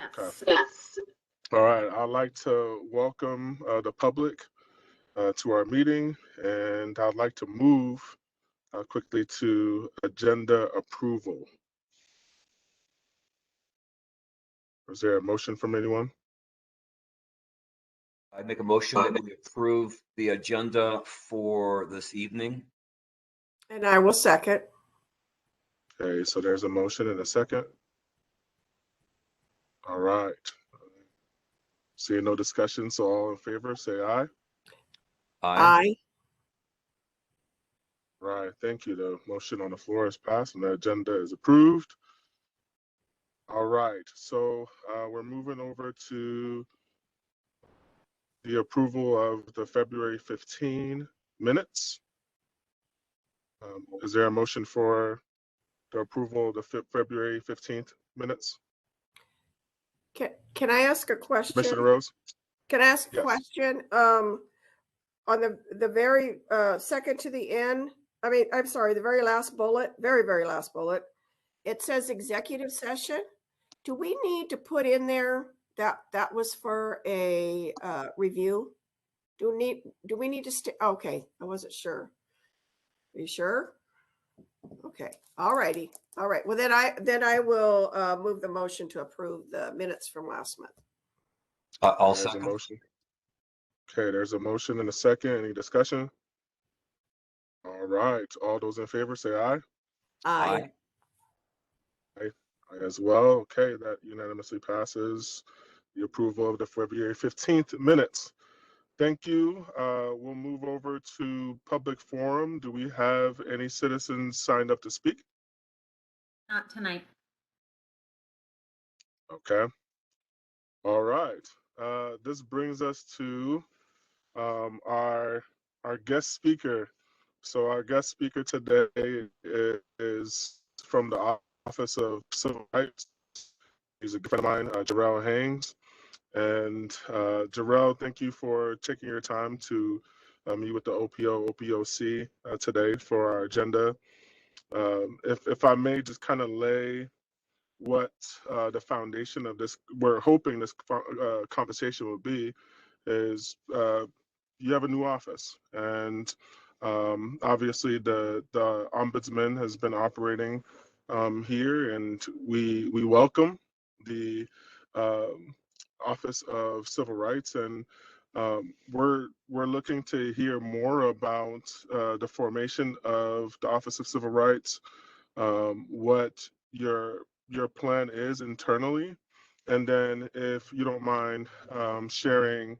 Okay. Yes. All right. I'd like to welcome the public to our meeting, and I'd like to move quickly to agenda approval. Is there a motion from anyone? I make a motion that we approve the agenda for this evening. And I will second. Okay, so there's a motion and a second. All right. Seeing no discussion, so all in favor, say aye. Aye. Right, thank you. The motion on the floor is passed and the agenda is approved. All right, so we're moving over to the approval of the February 15 minutes. Is there a motion for the approval of the February 15th minutes? Can I ask a question? Commissioner Rose? Can I ask a Yes. question? On the very second to the end, I'm sorry, the very last bullet, very last bullet, it says executive session. Do we need to put in there that was for a review? Do we need to stay? Okay, I wasn't sure. Are you sure? Okay, all righty. All right. Well, then I will move the motion to approve the minutes from last month. I'll There's a second. motion. Okay, there's a motion and a second. Any discussion? All right, all those in favor say aye. Aye. Aye as well. Okay, that unanimously passes the approval of the February 15th minutes. Thank you. We'll move over to public forum. Do we have any citizens signed up to speak? Not tonight. Okay. All right. This brings us to our guest speaker. So our guest speaker today is from the Office of Civil Rights. He's a good friend of mine, Jarrell Haynes. And Jarrell, thank you for taking your time to meet with the OPOC today for our agenda. If I may just kind of lay what the foundation of this, we're hoping this conversation will be, is you have a new office, and obviously the ombudsman has been operating here, and we welcome the Office of Civil Rights, and we're looking to hear more about the formation of the Office of Civil Rights, what your plan is internally, and then if you don't mind sharing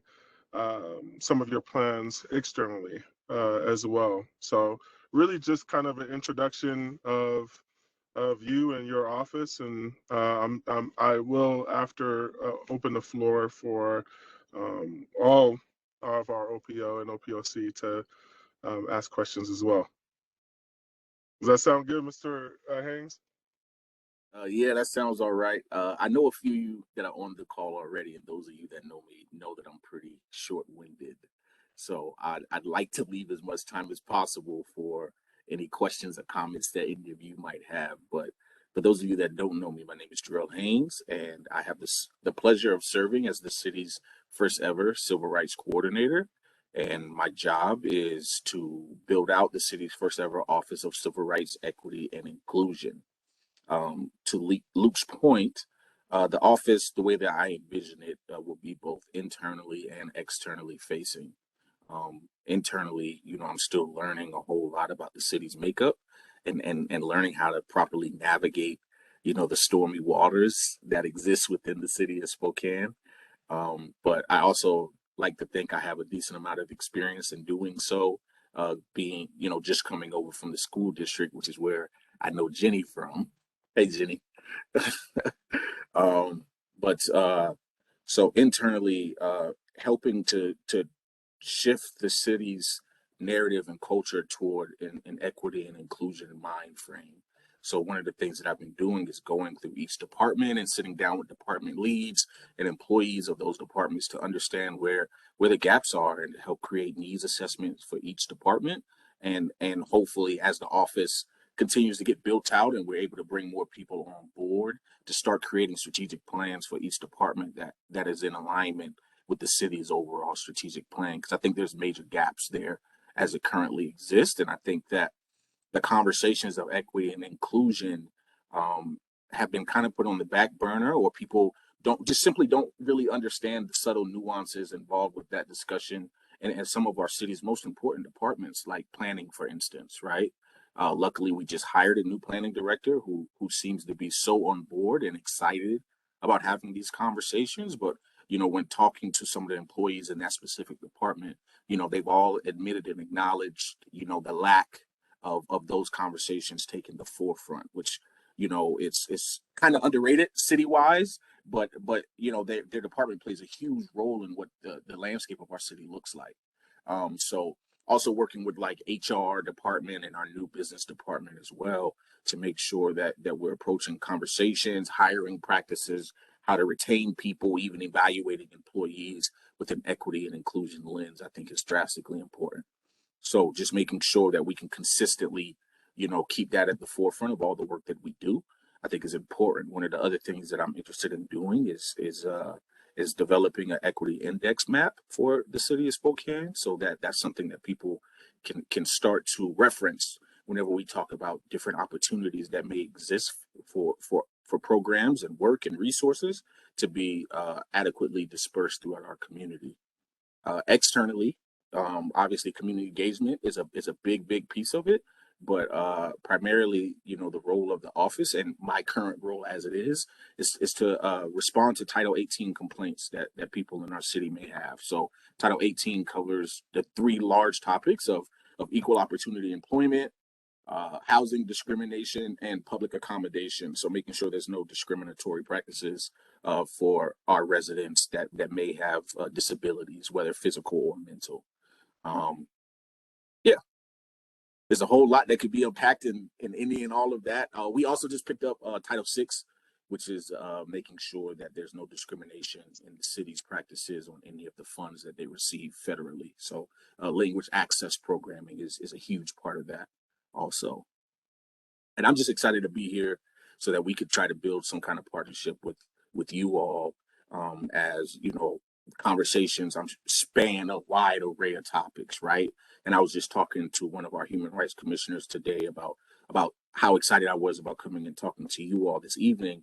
some of your plans externally as well. So really just kind of an introduction of you and your office, and I will after open the floor for all of our OPO and OPOC to ask questions as well. Does that sound good, Mr. Haynes? Yeah, that sounds all right. I know a few of you that are on the call already, and those of you that know me know that I'm pretty short-winded. So I'd like to leave as much time as possible for any questions or comments that any of you might have. But for those of you that don't know me, my name is Jarrell Haynes, and I have the pleasure of serving as the city's first ever Civil Rights Coordinator. And my job is to build out the city's first ever Office of Civil Rights, Equity, and Inclusion. To Luke's point, the office, the way that I envision it, will be both internally and externally facing. Internally, I'm still learning a whole lot about the city's makeup and learning how to properly navigate, the stormy waters that exist within the city of Spokane. But I also like to think I have a decent amount of experience in doing so, being, just coming over from the school district, which is where I know Jenny from. Hey, Jenny. So internally, helping to shift the city's narrative and culture toward an equity and inclusion mind frame. So one of the things that I've been doing is going through each department and sitting down with department leads and employees of those departments to understand where the gaps are and help create needs assessments for each department. And hopefully, as the office continues to get built out and we're able to bring more people on board to start creating strategic plans for each department that is in alignment with the city's overall strategic plan. Because I think there's major gaps there as it currently exists. And I think that the conversations of equity and inclusion have been kind of put on the back burner, or people simply don't really understand the subtle nuances involved with that discussion. And some of our city's most important departments, like planning, for instance, right? Luckily, we just hired a new planning director who seems to be so on board and excited about having these conversations. But, when talking to some of the employees in that specific department, they've all admitted and acknowledged, the lack of those conversations taking the forefront, which, it's kind of underrated city-wise, but their department plays a huge role in what the landscape of our city looks like. So also working with like HR department and our new business department as well to make sure that we're approaching conversations, hiring practices, how to retain people, even evaluating employees with an equity and inclusion lens, I think is drastically important. So just making sure that we can consistently, keep that at the forefront of all the work that we do, I think is important. One of the other things that I'm interested in doing is developing an equity index map for the city of Spokane, so that's something that people can start to reference whenever we talk about different opportunities that may exist for programs and work and resources to be adequately dispersed throughout our community. Externally, obviously community engagement is a big piece of it, but primarily, the role of the office and my current role as it is to respond to Title 18 complaints that people in our city may have. So Title 18 covers the three large topics of equal opportunity employment, housing discrimination, and public accommodation. So making sure there's no discriminatory practices for our residents that may have disabilities, whether physical or mental. There's a whole lot that could be unpacked in any and all of that. We also just picked up Title VI, which is making sure that there's no discrimination in the city's practices on any of the funds that they receive federally. So language access programming is a huge part of that also. And I'm just excited to be here so that we could try to build some kind of partnership with you all as, conversations span a wide array of topics, right? And I was just talking to one of our human rights commissioners today about how excited I was about coming and talking to you all this evening,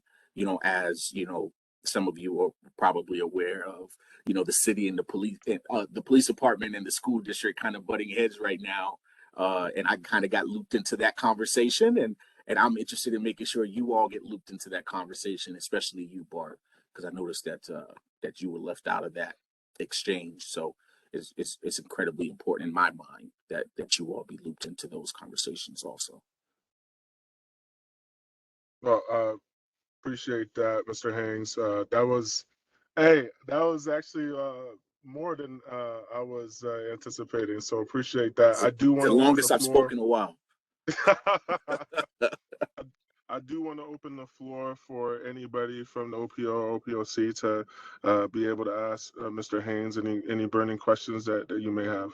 as, some of you are probably aware of, the city and the police department and the school district kind of butting heads right now. And I kind of got looped into that conversation, and I'm interested in making sure you all get looped into that conversation, especially you, Bart, because I noticed that you were left out of that exchange. So it's incredibly important in my mind that you all be looped into those conversations also. Well, appreciate that, Mr. Haynes. That was actually more than I was anticipating. So appreciate that. I do want the longest I've spoken in a while. I do want to open the floor for anybody from the OPO or OPOC to be able to ask Mr. Haynes any burning questions that you may have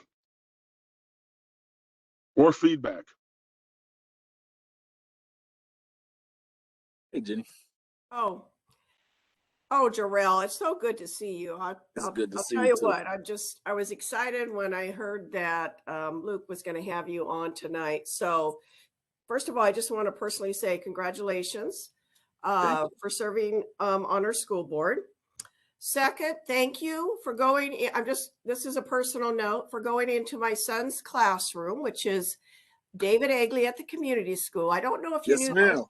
or feedback. Hey, Jenny. Oh, Jarrell, it's so good to see you. I'll tell you what, I was excited when I heard that Luke was going to have you on tonight. So first of all, I just want to personally say congratulations for serving on our school board. Second, thank you for going in. This is a personal note, for going into my son's classroom, which is David Egley at the community school. I don't know if you knew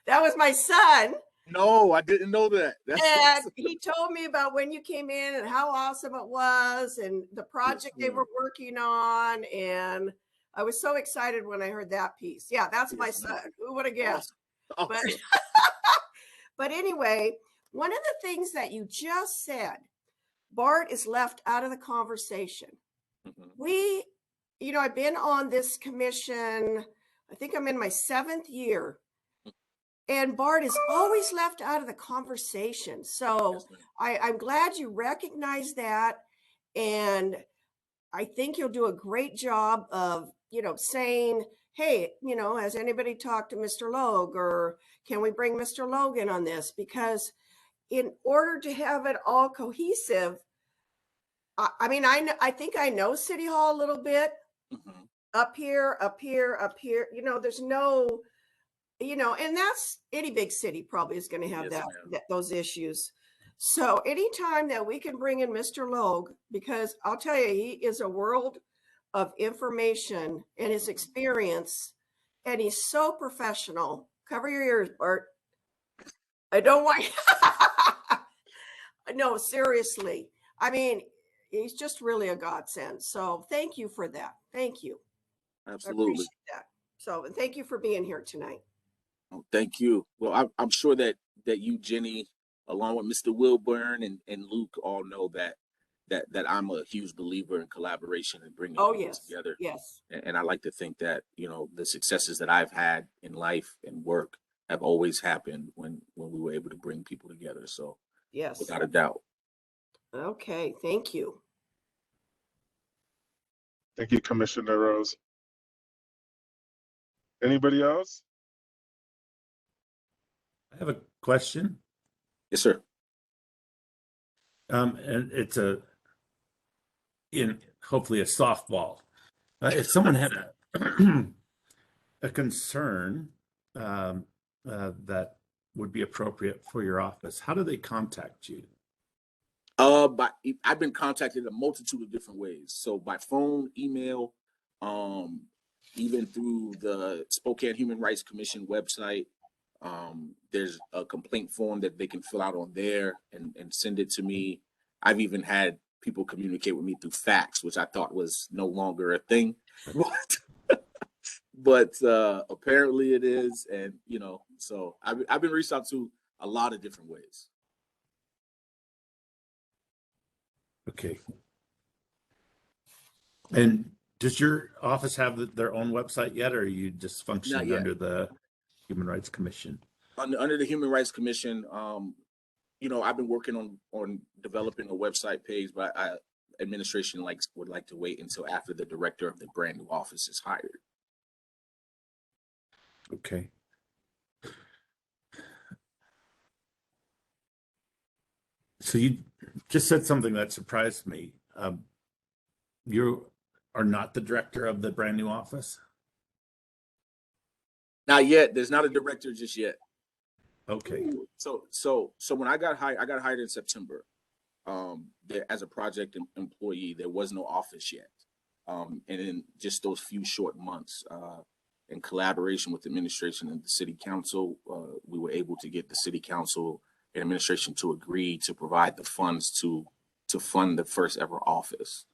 that was my son. No, I didn't know that. That's awesome. He told me about when you came in and how awesome it was and the project they were working on. And I was so excited when I heard that piece. Yeah, that's my son. Who would have guessed? Awesome. But anyway, one of the things that you just said, Bart is left out of the conversation. I've been on this commission, I think I'm in my 7th year. And Bart is always left out of the conversation. So I'm glad you recognize that. And I think you'll do a great job of, saying, hey, you know, has anybody talked to Mr. Logue, or can we bring Mr. Logue in on this? Because in order to have it all cohesive, I mean, I think I know City Hall a little bit. Mhm. Up here, up here, up here. You know, there's no, you know, and that's any big city probably is going to have Yes, ma'am. those issues. So anytime that we can bring in Mr. Logue, because I'll tell you, he is a world of information and his experience, and he's so professional. Cover your ears, Bart. I don't want. No, seriously. I mean, he's just really a godsend. So thank you for that. Thank you. I Absolutely. appreciate that. So and thank you for being here tonight. Oh, thank you. Well, I'm sure that you, Jenny, along with Mr. Wilburn and Luke, all know that I'm a huge believer in collaboration and bringing Oh, people yes. together. Yes. And I like to think that, you know, the successes that I've had in life and work have always happened when we were able to bring people together. So Yes. without a doubt. Okay. Thank you. Thank you, Commissioner Rose. Anybody else? I have a question, Yes, sir. and it's hopefully a softball. If someone had a concern that would be appropriate for your office, how do they contact you? But I've been contacted a multitude of different ways. So by phone, email, even through the Spokane Human Rights Commission website. There's a complaint form that they can fill out on there and send it to me. I've even had people communicate with me through fax, which I thought was no longer a thing, but apparently it is. And you know, so I've been reached out to a lot of different ways. Okay. And does your office have their own website yet, or are you just functioning yet. under the Human Rights Commission? Under the Human Rights Commission, you know, I've been working on developing a website page, but administration would like to wait until after the director of the brand new office is hired. Okay. So you just said something that surprised me. You are not the director of the brand new office? Not yet. There's not a director just yet. Okay. So when I got hired in September. As a project employee, there was no office yet. And in just those few short months, in collaboration with the administration and the city council, we were able to get the city council and administration to agree to provide the funds to fund the first ever office.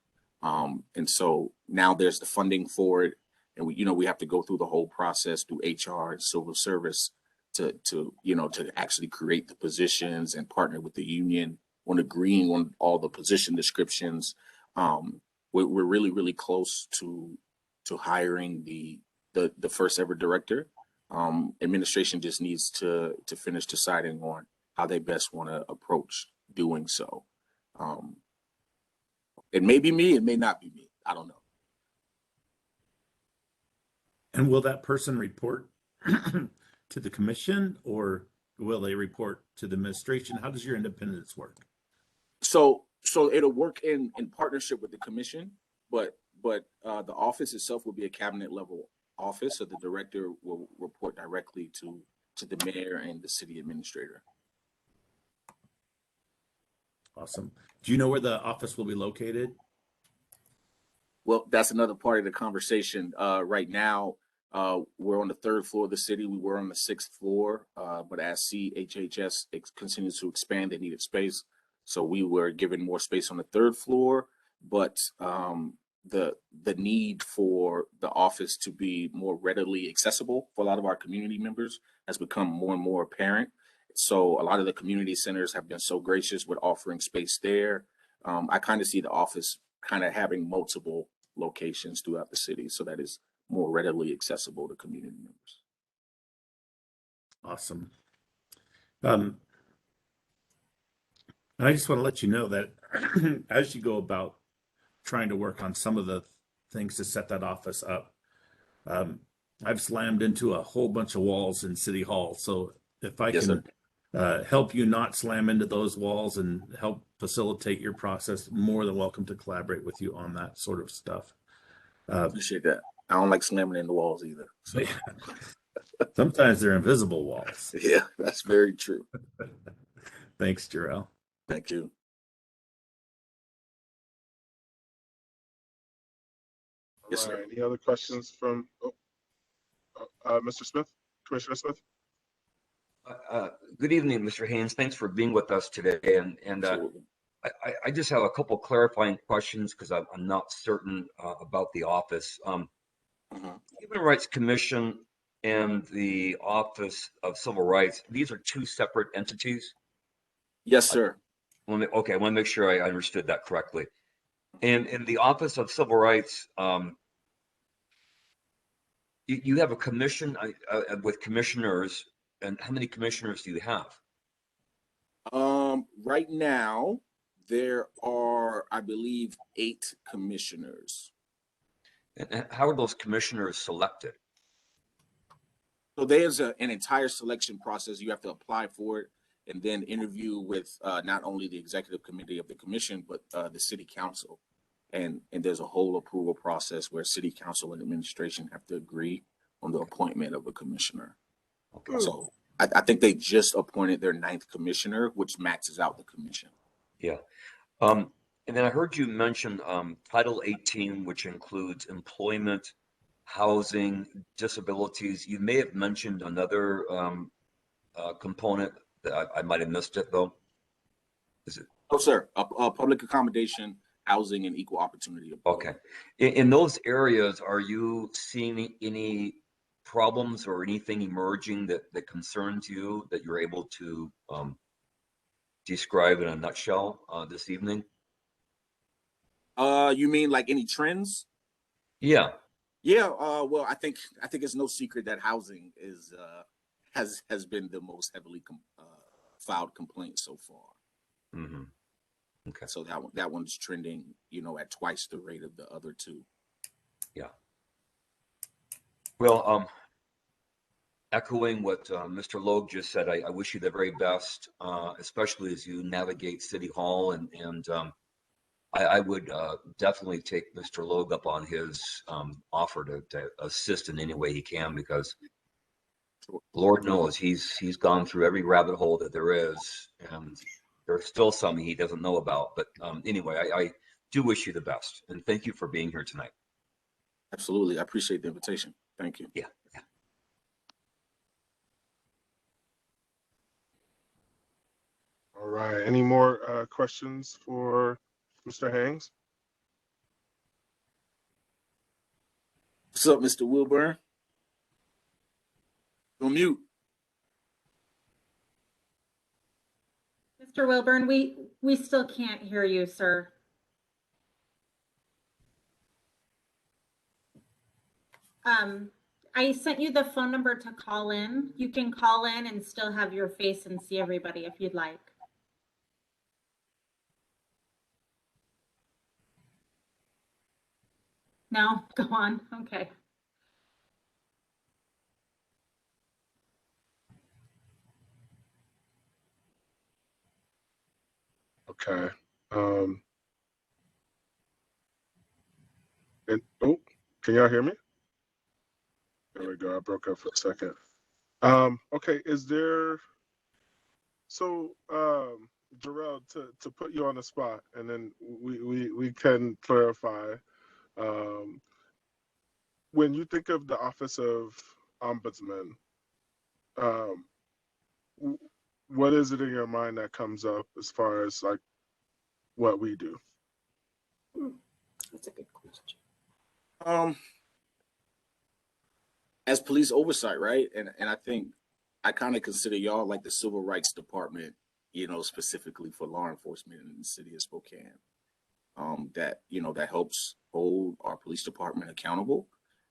And so now there's the funding for it, and we have to go through the whole process through HR and civil service to actually create the positions and partner with the union on agreeing on all the position descriptions. We're really, really close to hiring the first ever director. Administration just needs to finish deciding on how they best want to approach doing so. It may be me, it may not be me. I don't know. And will that person report to the commission, or will they report to the administration? How does your independence work? So it'll work in partnership with the commission, but the office itself will be a cabinet level office. So the director will report directly to the mayor and the city administrator. Awesome. Do you know where the office will be located? Well, that's another part of the conversation. Right now, we're on the 3rd floor of the city. We were on the 6th floor, but as CHHS continues to expand, they needed space. So we were given more space on the 3rd floor, but the need for the office to be more readily accessible for a lot of our community members has become more and more apparent. So a lot of the community centers have been so gracious with offering space there. I kind of see the office kind of having multiple locations throughout the city, so that is more readily accessible to community members. Awesome. And I just want to let you know that as you go about trying to work on some of the things to set that office up, I've slammed into a whole bunch of walls in City Hall. So if I Yes, can help you not slam into those walls and help facilitate your process, more than welcome to collaborate with you on that sort of stuff. Appreciate that. I don't like slamming in the walls either. So. Sometimes they're invisible walls. Yeah, that's very true. Thanks, Jarrell. Thank you. Yes, All sir. right. Any other questions from Mr. Smith, Commissioner Smith? Good evening, Mr. Haynes. Thanks for being with us today. And Absolutely. I just have a couple clarifying questions because I'm not certain about the office. Human Rights Commission and the Office of Civil Rights, these are two separate entities? Yes, sir. Okay, I want to make sure I understood that correctly. And in the Office of Civil Rights, you have a commission with commissioners, and how many commissioners do you have? Right now, there are, I believe, 8 commissioners. And how are those commissioners selected? So there's an entire selection process. You have to apply for it and then interview with not only the executive committee of the commission, but the city council. And there's a whole approval process where city council and administration have to agree on the appointment of a commissioner. Okay. So I think they just appointed their 9th commissioner, which maxes out the commission. Yeah. And then I heard you mention Title 18, which includes employment, housing, disabilities. You may have mentioned another component that I might have missed it, though. Is it? Oh, sir. Public accommodation, housing, and equal opportunity. Okay. In those areas, are you seeing any problems or anything emerging that concerns you that you're able to describe in a nutshell this evening? You mean like any trends? Yeah. Yeah. Well, I think it's no secret that housing is has been the most heavily filed complaint so far. Mm-hmm. Okay. So that one's trending, at twice the rate of the other 2. Yeah. Well, echoing what Mr. Logue just said, I wish you the very best, especially as you navigate City Hall, and I would definitely take Mr. Logue up on his offer to assist in any way he can, because Lord knows he's gone through every rabbit hole that there is, and there's still some he doesn't know about. But anyway, I do wish you the best, and thank you for being here tonight. Absolutely. I appreciate the invitation. Thank you. Yeah. All right. Any more questions for Mr. Haynes? What's up, Mr. Wilburn? On mute. Mr. Wilburn, we still can't hear you, sir. I sent you the phone number to call in. You can call in and still have your face and see everybody if you'd like. No, go on. Okay. Okay. Can y'all hear me? There we go. I broke up for a second. Okay. Jarrell, to put you on the spot, and then we can clarify. When you think of the Office of Ombudsman, what is it in your mind that comes up as far as like what we do? That's a good question. As police oversight, right? And I think I kind of consider y'all like the Civil Rights Department, specifically for law enforcement in the city of Spokane. That helps hold our police department accountable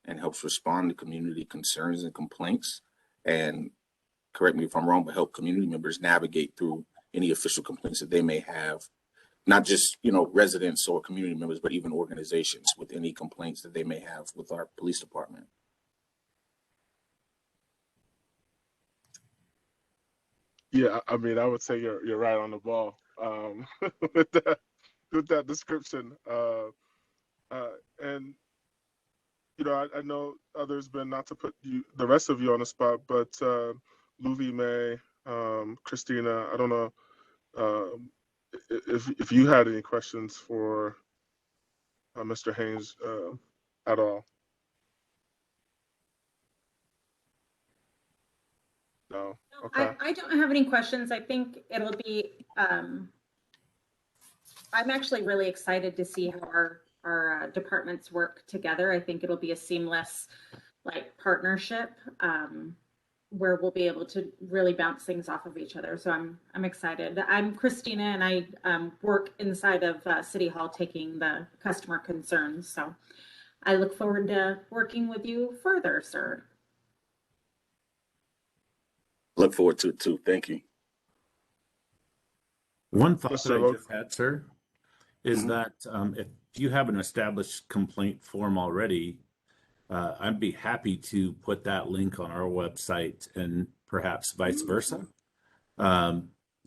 and helps respond to community concerns and complaints. And correct me if I'm wrong, but help community members navigate through any official complaints that they may have, not just, residents or community members, but even organizations with any complaints that they may have with our police department. Yeah, I mean, I would say you're right on the ball with that description. And I know others been, not to put the rest of you on the spot, but Luvi, May, Christina, I don't know if you had any questions for Mr. Haynes at all. No. Okay. I don't have any questions. I think it'll be, I'm actually really excited to see how our departments work together. I think it'll be a seamless partnership where we'll be able to really bounce things off of each other. So I'm excited. I'm Christina, and I work inside of City Hall taking the customer concerns. So I look forward to working with you further, sir. Look forward to it too. Thank you. One thought Mr. that I Logan? just had, sir, is Mhm. that if you have an established complaint form already, I'd be happy to put that link on our website and perhaps vice versa.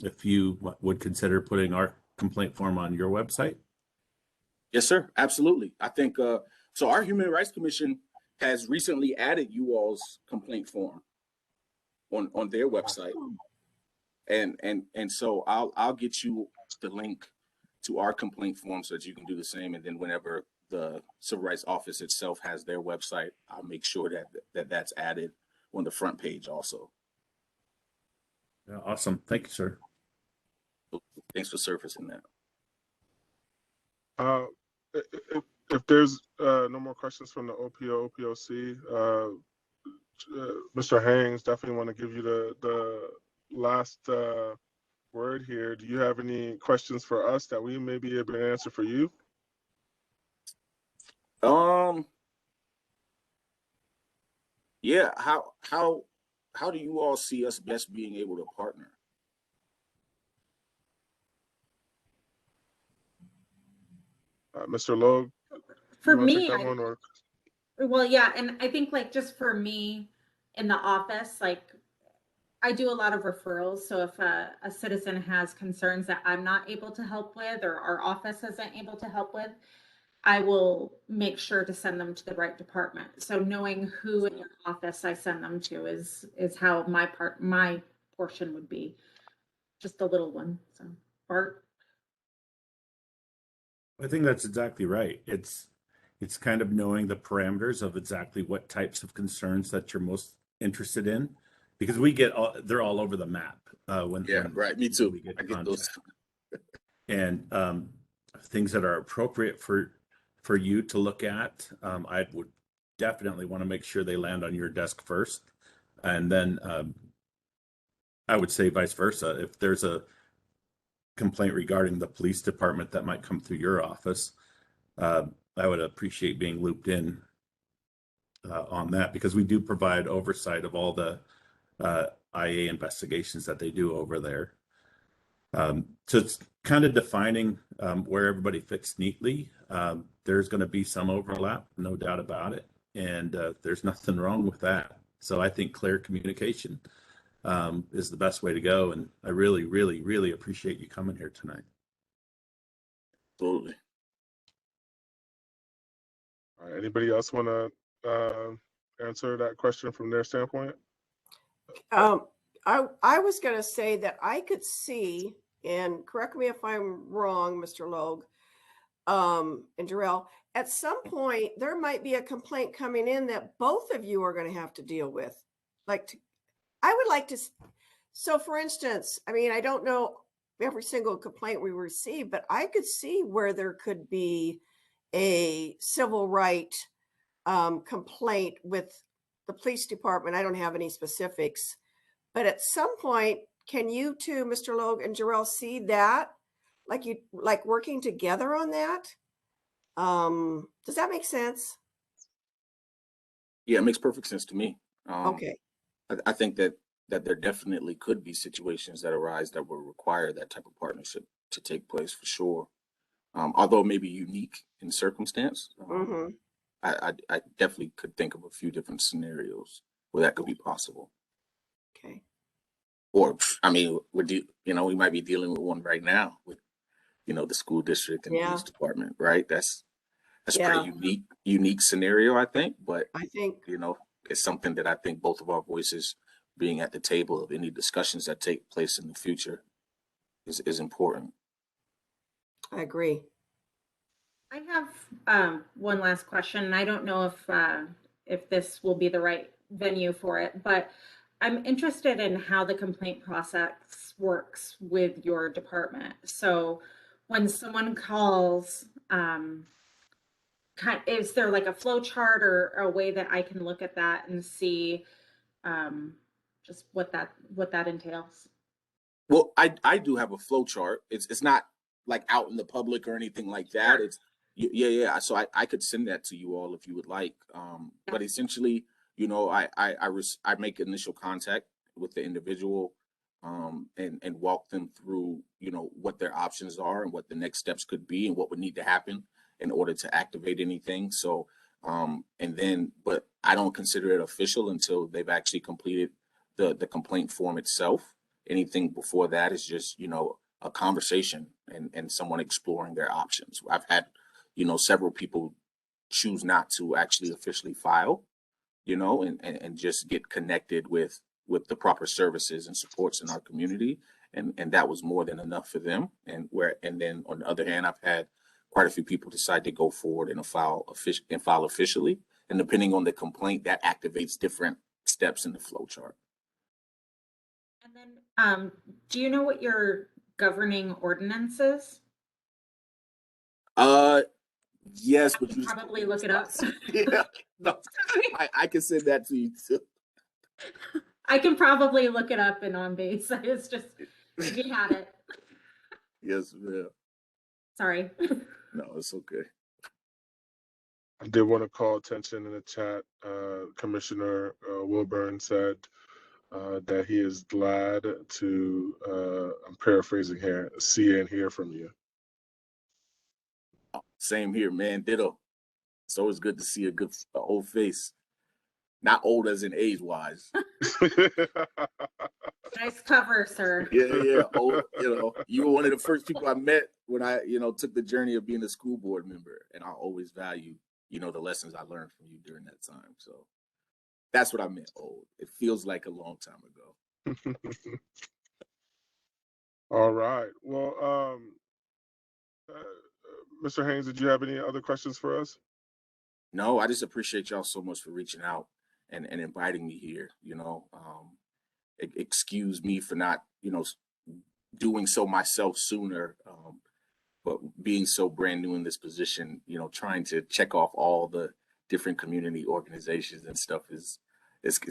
If you would consider putting our complaint form on your website. Yes, sir. Absolutely. I think so. Our Human Rights Commission has recently added you all's complaint form on their website, and so I'll get you the link to our complaint form so that you can do the same. And then whenever the Civil Rights Office itself has their website, I'll make sure that's added on the front page also. Yeah, awesome. Thank you, sir. Thanks for surfacing that. If there's no more questions from the OPOC, Mr. Haynes, definitely want to give you the last word here. Do you have any questions for us that we may be able to answer for you? Yeah. How do you all see us best being able to partner? Mr. Logue, For you want to me, take that one, or? well, yeah, and I think just for me in the office, I do a lot of referrals. So if a citizen has concerns that I'm not able to help with, or our office isn't able to help with, I will make sure to send them to the right department. So knowing who in your office I send them to is how my portion would be. Just a little one. So Bart. I think that's exactly right. It's kind of knowing the parameters of exactly what types of concerns that you're most interested in, because they're all over the map. When Right. Me too. we get I get those. and things that are appropriate for you to look at. I would definitely want to make sure they land on your desk first, and then I would say vice versa. If there's a complaint regarding the police department that might come through your office, I would appreciate being looped in on that, because we do provide oversight of all the IA investigations that they do over there. So it's kind of defining where everybody fits neatly. There's going to be some overlap, no doubt about it. And there's nothing wrong with that. So I think clear communication is the best way to go. And I really, really, really appreciate you coming here tonight. Absolutely. All right, anybody else want to answer that question from their standpoint? I was going to say that I could see, and correct me if I'm wrong, Mr. Logue, and Jarrell, at some point there might be a complaint coming in that both of you are going to have to deal with. I would like to. So, for instance, I mean, I don't know every single complaint we receive, but I could see where there could be a civil right complaint with the police department. I don't have any specifics, but at some point, can you two, Mr. Logue and Jarrell, see that? Like working together on that? Does that make sense? Yeah, it makes perfect sense to me. Okay. I think that there definitely could be situations that arise that will require that type of partnership to take place for sure. Although maybe unique in circumstance, Mm-hmm. I definitely could think of a few different scenarios where that could be possible. Okay. or I mean, we might be dealing with one right now with, the school district and Yeah. police department, right? That's Yeah. pretty unique scenario, I think, but I think, it's something that I think both of our voices being at the table of any discussions that take place in the future is important. I agree. I have one last question, and I don't know if this will be the right venue for it, but I'm interested in how the complaint process works with your department. So when someone calls, is there like a flow chart or a way that I can look at that and see just what that entails? Well, I do have a flow chart. It's not like out in the public or anything like that. Sure. It's yeah. So I could send that to you all if you would like. But essentially, I make initial contact with the individual, and walk them through, what their options are and what the next steps could be and what would need to happen in order to activate anything. So, but I don't consider it official until they've actually completed the complaint form itself. Anything before that is just, a conversation and someone exploring their options. I've had, several people choose not to actually officially file, and just get connected with the proper services and supports in our community. And that was more than enough for them. And then on the other hand, I've had quite a few people decide to go forward and file officially. And depending on the complaint, that activates different steps in the flow chart. And then, do you know what your governing ordinance is? Yes, I but can you probably look it up. Yeah, no, I can send that to you too. I can probably look it up in On Base. It's just, if you had it. Yes, ma'am. Sorry. No, it's okay. I did want to call attention in the chat. Commissioner Wilburn said that he is glad to, I'm paraphrasing here, see and hear from you. Same here, man. Ditto. It's always good to see a good old face. Not old as in age wise. Nice cover, sir. Yeah. Old, you were one of the first people I met when I, took the journey of being a school board member. And I always value, the lessons I learned from you during that time. So that's what I meant, old. It feels like a long time ago. All right. Well, Mr. Haynes, did you have any other questions for us? No, I just appreciate y'all so much for reaching out and inviting me here. Excuse me for not, doing so myself sooner, but being so brand new in this position, trying to check off all the different community organizations and stuff is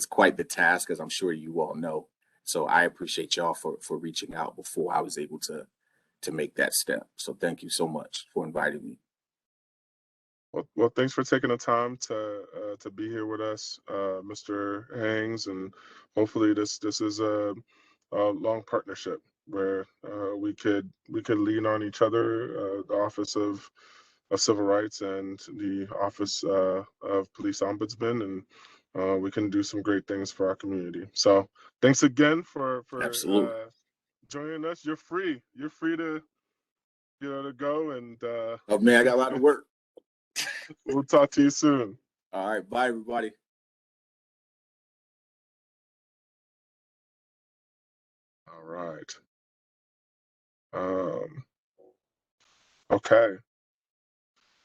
quite the task, as I'm sure you all know. So I appreciate y'all for reaching out before I was able to make that step. So thank you so much for inviting me. Well, thanks for taking the time to be here with us, Mr. Haynes, and hopefully this is a long partnership where we could lean on each other, the Office of Civil Rights and the Office of Police Ombudsman, and we can do some great things for our community. So thanks again for Absolutely. joining us. You're free to to go, and Oh man, I got a lot of work. we'll talk to you soon. All right, bye everybody. All right. Okay.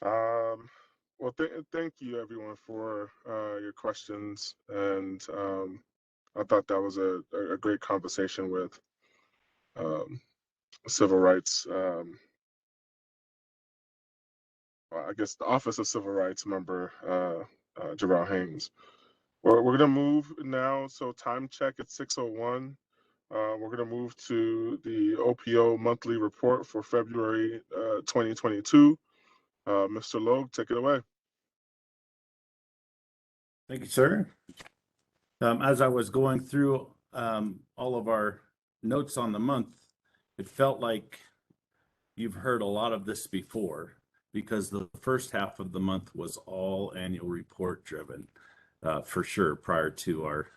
Well, thank you everyone for your questions, and I thought that was a great conversation with civil rights. Well, I guess the Office of Civil Rights member Jarrell Haynes. We're gonna move now. So time check at 6:01. We're going to move to the OPO monthly report for February 2022. Mr. Logue, take it away. Thank you, sir. As I was going through all of our notes on the month, it felt like you've heard a lot of this before, because the first half of the month was all annual report driven, for sure, prior to our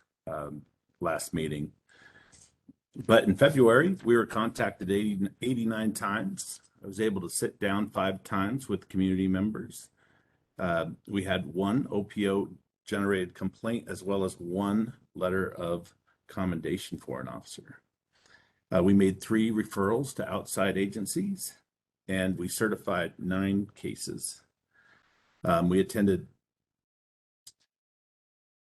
last meeting. But in February, we were contacted 89 times. I was able to sit down 5 times with community members. We had 1 OPO generated complaint as well as 1 letter of commendation for an officer. We made 3 referrals to outside agencies, and we certified 9 cases. We attended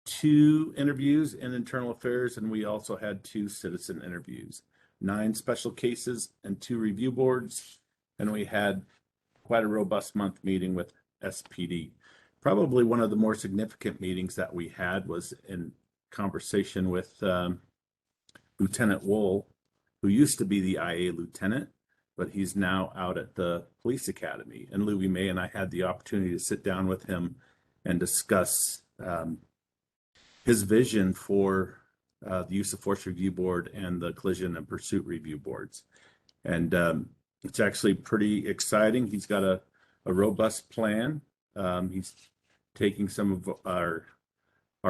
2 interviews in internal affairs, and we also had 2 citizen interviews, 9 special cases and 2 review boards. And we had quite a robust month meeting with SPD. Probably one of the more significant meetings that we had was in conversation with Lieutenant Wool, who used to be the IA lieutenant, but he's now out at the police academy. And Louis May and I had the opportunity to sit down with him and discuss his vision for the use of force review board and the collision and pursuit review boards. And it's actually pretty exciting. He's got a robust plan. He's taking some of our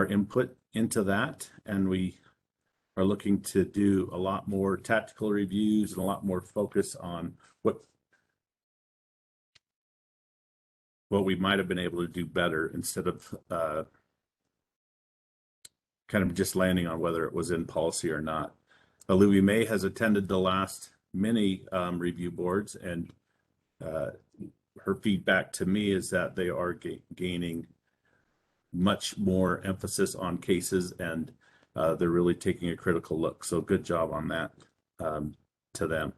input into that, and we are looking to do a lot more tactical reviews and a lot more focus on what we might have been able to do better, instead of kind of just landing on whether it was in policy or not. Louis May has attended the last many review boards, and her feedback to me is that they are gaining much more emphasis on cases, and they're really taking a critical look. So good job on that to them.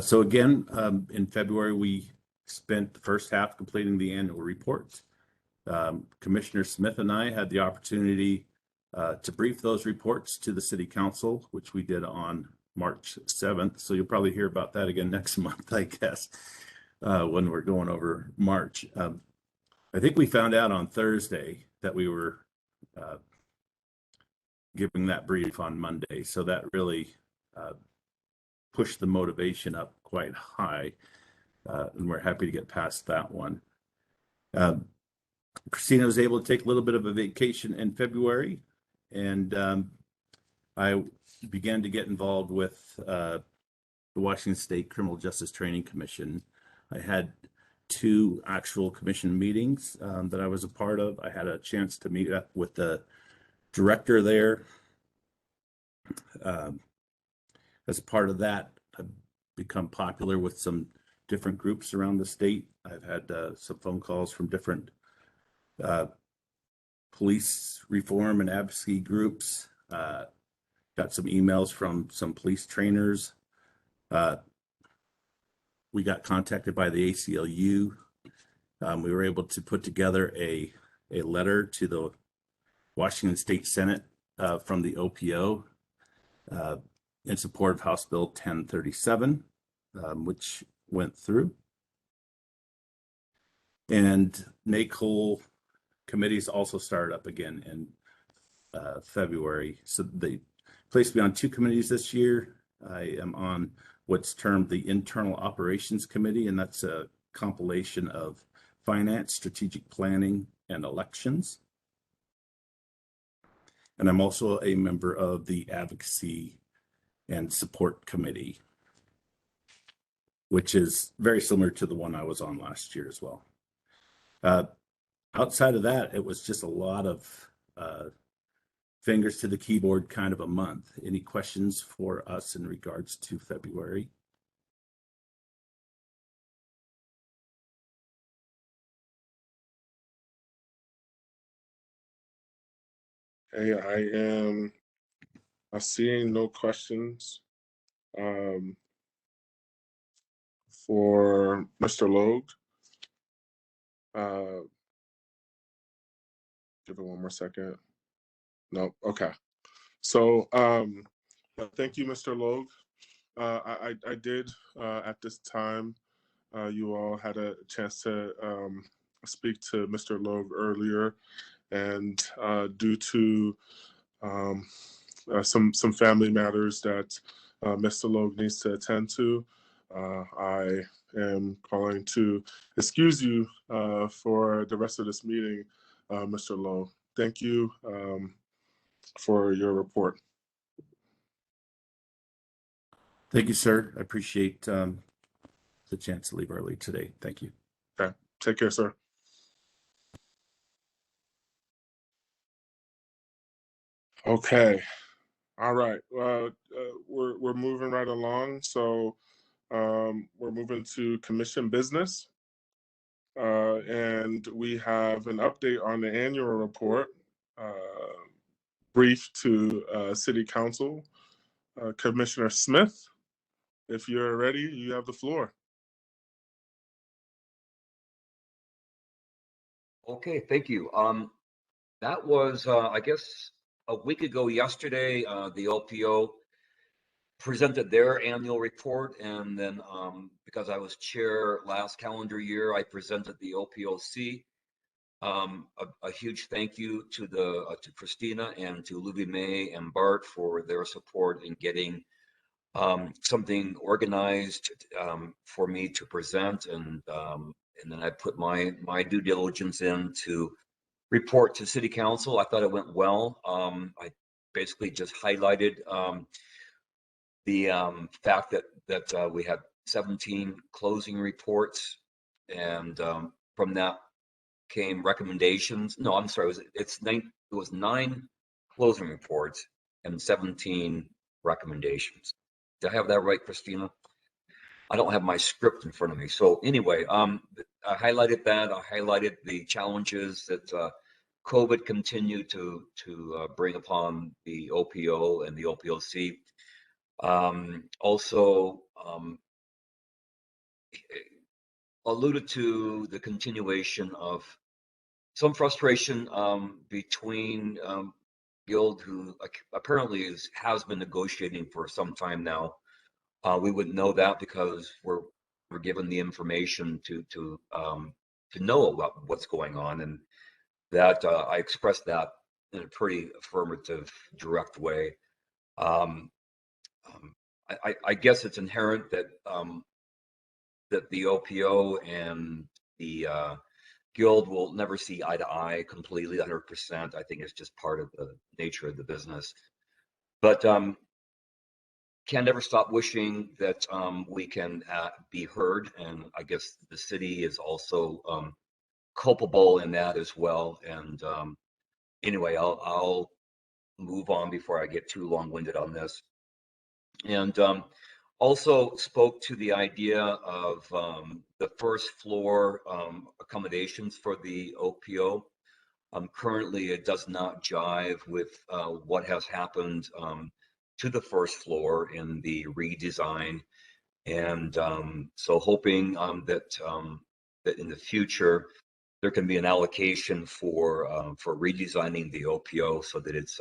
So again, in February, we spent the first half completing the annual report. Commissioner Smith and I had the opportunity to brief those reports to the City Council, which we did on March 7th. So you'll probably hear about that again next month, I guess, when we're going over March. I think we found out on Thursday that we were giving that brief on Monday. So that really pushed the motivation up quite high. And we're happy to get past that one. Christina was able to take a little bit of a vacation in February, and I began to get involved with the Washington State Criminal Justice Training Commission. I had 2 actual commission meetings that I was a part of. I had a chance to meet up with the director there. As part of that, I've become popular with some different groups around the state. I've had some phone calls from different police reform and advocacy groups. Got some emails from some police trainers. We got contacted by the ACLU. We were able to put together a letter to the Washington State Senate from the OPO in support of House Bill 1037, which went through. And NACOL committees also started up again in February. So they placed me on 2 committees this year. I am on what's termed the Internal Operations Committee, and that's a compilation of finance, strategic planning, and elections. And I'm also a member of the Advocacy and Support Committee, which is very similar to the one I was on last year as well. Outside of that, it was just a lot of fingers to the keyboard kind of a month. Any questions for us in regards to February? Hey, I am seeing no questions for Mr. Logue. Give it one more second. No, okay. So thank you, Mr. Logue. I did at this time, you all had a chance to speak to Mr. Logue earlier, and due to some family matters that Mr. Logue needs to attend to, I am calling to excuse you for the rest of this meeting, Mr. Logue. Thank you for your report. Thank you, sir. I appreciate the chance to leave early today. Thank you. Okay. Take care, sir. Okay. All right. We're moving right along. So we're moving to commission business. And we have an update on the annual report, brief to City Council. Commissioner Smith, if you're ready, you have the floor. Okay, thank you. That was, I guess, a week ago yesterday, the LPO presented their annual report, and then because I was chair last calendar year, I presented the OPOC. A huge thank you to to Christina and to Louis May and Bart for their support in getting something organized for me to present, and then I put my due diligence in to report to City Council. I thought it went well. I basically just highlighted the fact that we had 17 closing reports, and from that came recommendations. No, I'm sorry, it was 9 closing reports and 17 recommendations. Did I have that right, Christina? I don't have my script in front of me. So anyway, I highlighted that. I highlighted the challenges that COVID continued to bring upon the OPO and the OPOC. Also alluded to the continuation of some frustration between Guild, who apparently has been negotiating for some time now. We wouldn't know that because we're given the information to know about what's going on, and that I expressed that in a pretty affirmative, direct way. I guess it's inherent that that the OPO and the Guild will never see eye to eye completely, 100%. I think it's just part of the nature of the business. But can never stop wishing that we can be heard, and I guess the city is also culpable in that as well. And anyway, I'll move on before I get too long-winded on this. And also spoke to the idea of the first floor accommodations for the OPO. Currently, it does not jive with what has happened to the first floor in the redesign. And so hoping that in the future, there can be an allocation for redesigning the OPO so that it's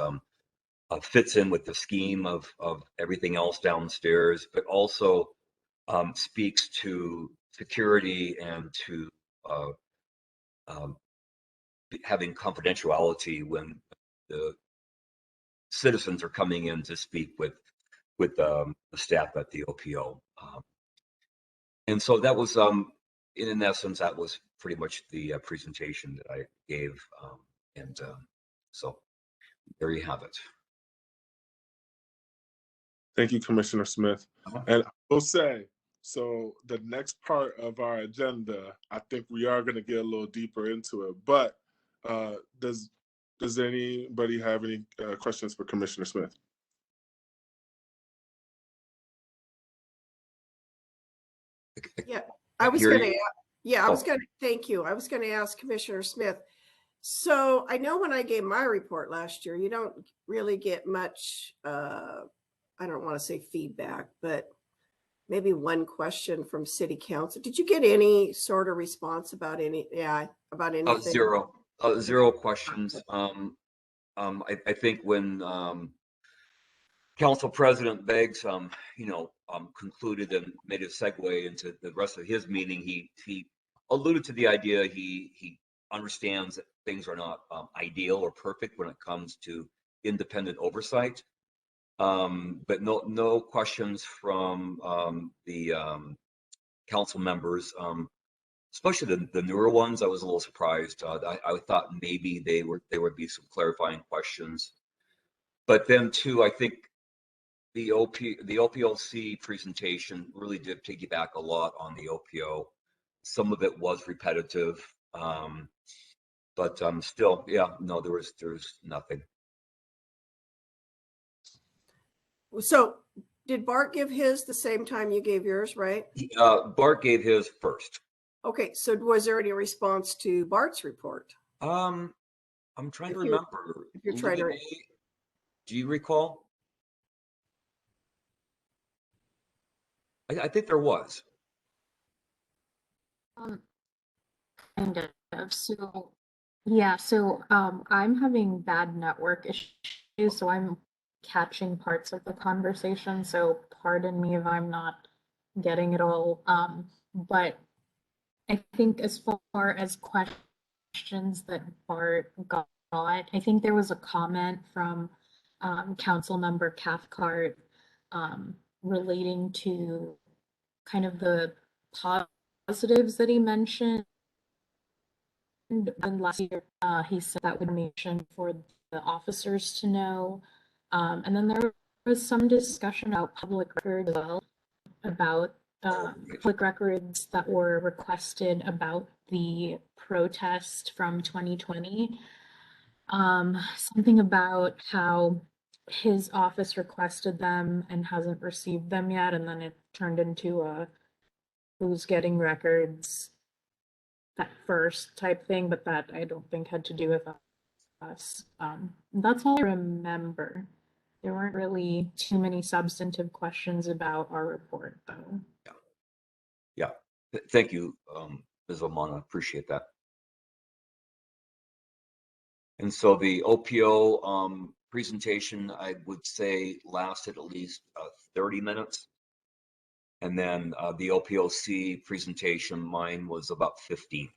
fits in with the scheme of everything else downstairs, but also speaks to security and to having confidentiality when the citizens are coming in to speak with the staff at the OPO. And so that was, in essence, that was pretty much the presentation that I gave. So there you have it. Thank you, Commissioner Smith. And I will say, so the next part of our agenda, I think we are going to get a little deeper into it. But does anybody have any questions for Commissioner Smith? Yeah, I was going to. Yeah, I was going to. Thank you. I was going to ask Commissioner Smith. So I know when I gave my report last year, you don't really get much. I don't want to say feedback, but maybe one question from City Council. Did you get any sort of response about any? Yeah, about anything? Zero questions. I think when Council President Beggs, concluded and made a segue into the rest of his meeting, he alluded to the idea he understands that things are not ideal or perfect when it comes to independent oversight. But no questions from the council members, especially the newer ones. I was a little surprised. I thought maybe there would be some clarifying questions. But then too, I think the OPLC presentation really did piggyback a lot on the OPO. Some of it was repetitive, but still, yeah, no, there's nothing. So did Bart give his the same time you gave yours, right? Bart gave his first. Okay, so was there any response to Bart's report? I'm trying If to you- remember. if you're trying to- Olivia, do you recall? I think there was. Kind of. So, yeah, so I'm having bad network issues, so I'm catching parts of the conversation. So pardon me if I'm not getting it all. But I think as far as questions that Bart got, I think there was a comment from Council Member Cathcart relating to kind of the positives that he mentioned. And last year, he said that would mention for the officers to know. And then there was some discussion about public records as well, about public records that were requested about the protest from 2020. Something about how his office requested them and hasn't received them yet, and then it turned into a who's getting records at first type thing, but that I don't think had to do with us. That's all I remember. There weren't really too many substantive questions about our report, though. Yeah. Thank you, Ms. Omana. Appreciate that. And so the OPO presentation, I would say, lasted at least 30 minutes. And then the OPOC presentation, mine was about 15.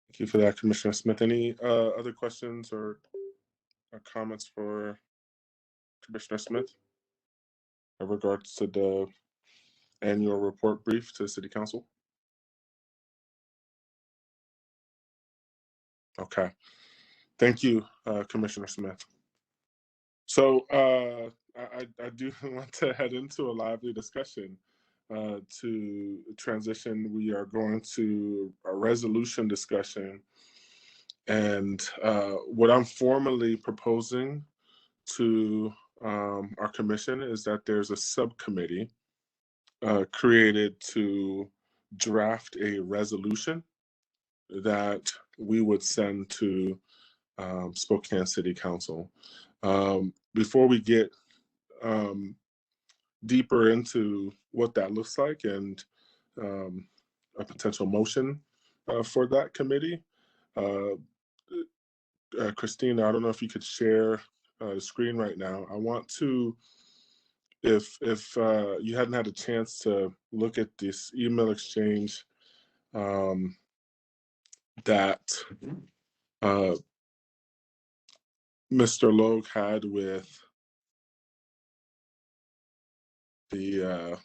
Thank you for that, Commissioner Smith. Any other questions or comments for Commissioner Smith in regards to the annual report brief to the City Council? Okay. Thank you, Commissioner Smith. So I do want to head into a lively discussion. To transition, we are going to a resolution discussion. And what I'm formally proposing to our commission is that there's a subcommittee created to draft a resolution that we would send to Spokane City Council. Before we get deeper into what that looks like and a potential motion for that committee, Christina, I don't know if you could share the screen right now. I want to, if you hadn't had a chance to look at this email exchange that Mr. Logue had with the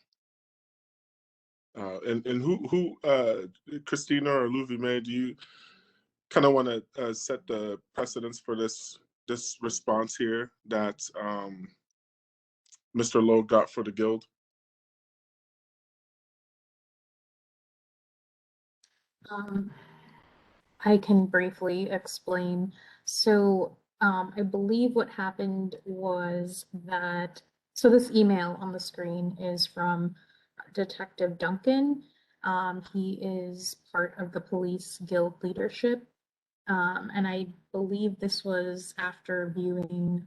and who Christina or Louis May, do you kind of want to set the precedence for this response here that Mr. Logue got for the guild? I can briefly explain. So I believe what happened was that, so this email on the screen is from Detective Duncan. He is part of the police guild leadership. And I believe this was after viewing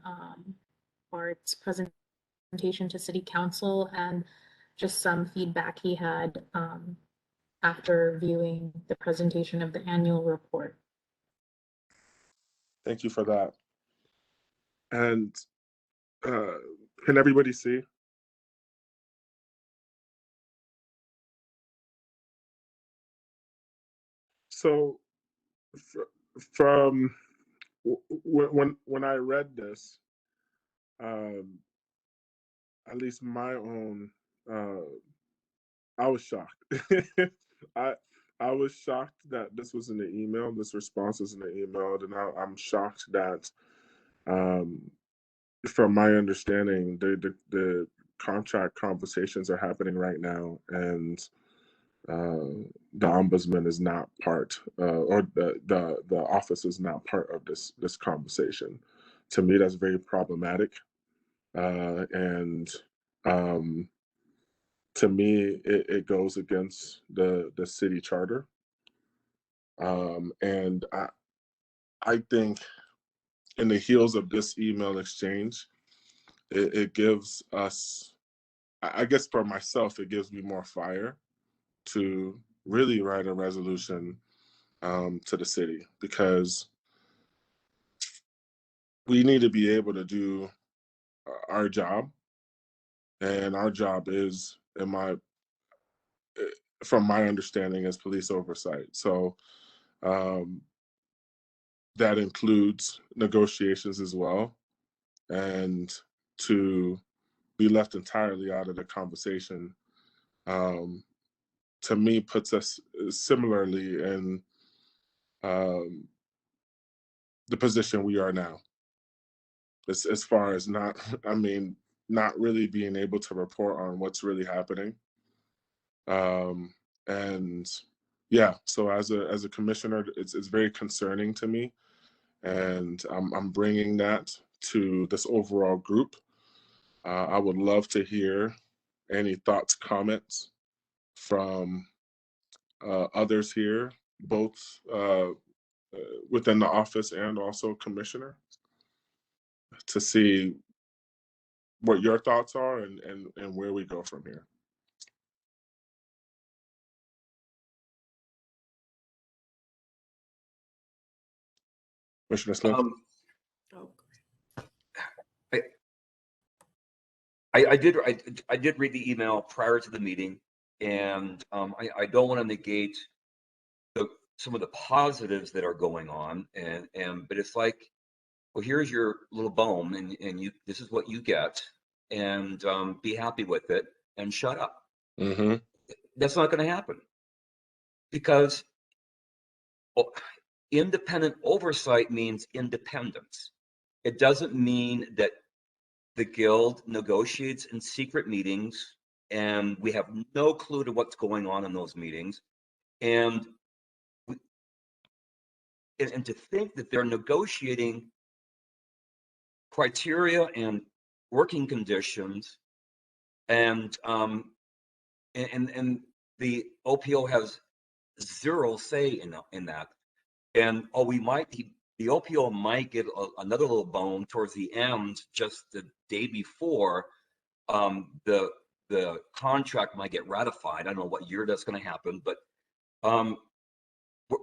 Bart's presentation to City Council and just some feedback he had after viewing the presentation of the annual report. Thank you for that. And can everybody see? So from when I read this, at least my own, I was shocked. I I was shocked that this was in the email. This response was in the email, and I'm shocked that, from my understanding, the contract conversations are happening right now, and the ombudsman is not part, or the office is not part of this conversation. To me, that's very problematic, and to me, it goes against the city charter. And I think in the heels of this email exchange, it gives us, I guess for myself, it gives me more fire to really write a resolution to the city, because we need to be able to do our job, and our job is, from my understanding, is police oversight. So that includes negotiations as well, and to be left entirely out of the conversation, to me, puts us similarly in the position we are now, as far as not, I mean, not really being able to report on what's really happening. And yeah, so as a commissioner, it's very concerning to me, and I'm bringing that to this overall group. I would love to hear any thoughts, comments from others here, both within the office and also commissioner, to see what your thoughts are, and where we go from here. Commissioner Smith? Oh, I did read the email prior to the meeting, and I don't want to negate some of the positives that are going on, but it's like, well, here's your little bone, and this is what you get, and be happy with it and shut up. Mm-hmm. That's not going to happen, because independent oversight means independence. It doesn't mean that the guild negotiates in secret meetings and we have no clue to what's going on in those meetings. And to think that they're negotiating criteria and working conditions, and the OPO has zero say in that. And the OPO might get another little bone towards the end, just the day before the contract might get ratified. I don't know what year that's going to happen, but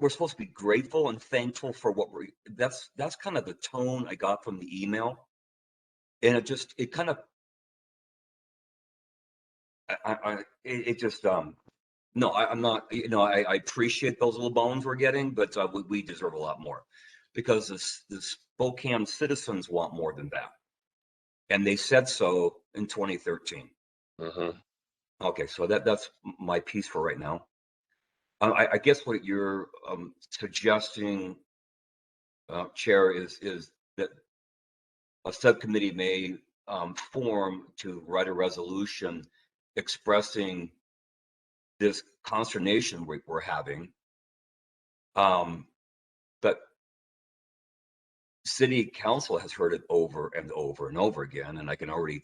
we're supposed to be grateful and thankful for what that's kind of the tone I got from the email. And it kind of, no, I'm not, I appreciate those little bones we're getting, but we deserve a lot more, because the Spokane citizens want more than that. And they said so in 2013. Mm-hmm. Okay, so that's my piece for right now. I guess what you're suggesting, Chair, is that a subcommittee may form to write a resolution expressing this consternation we're having. But City Council has heard it over and over and over again, and I can already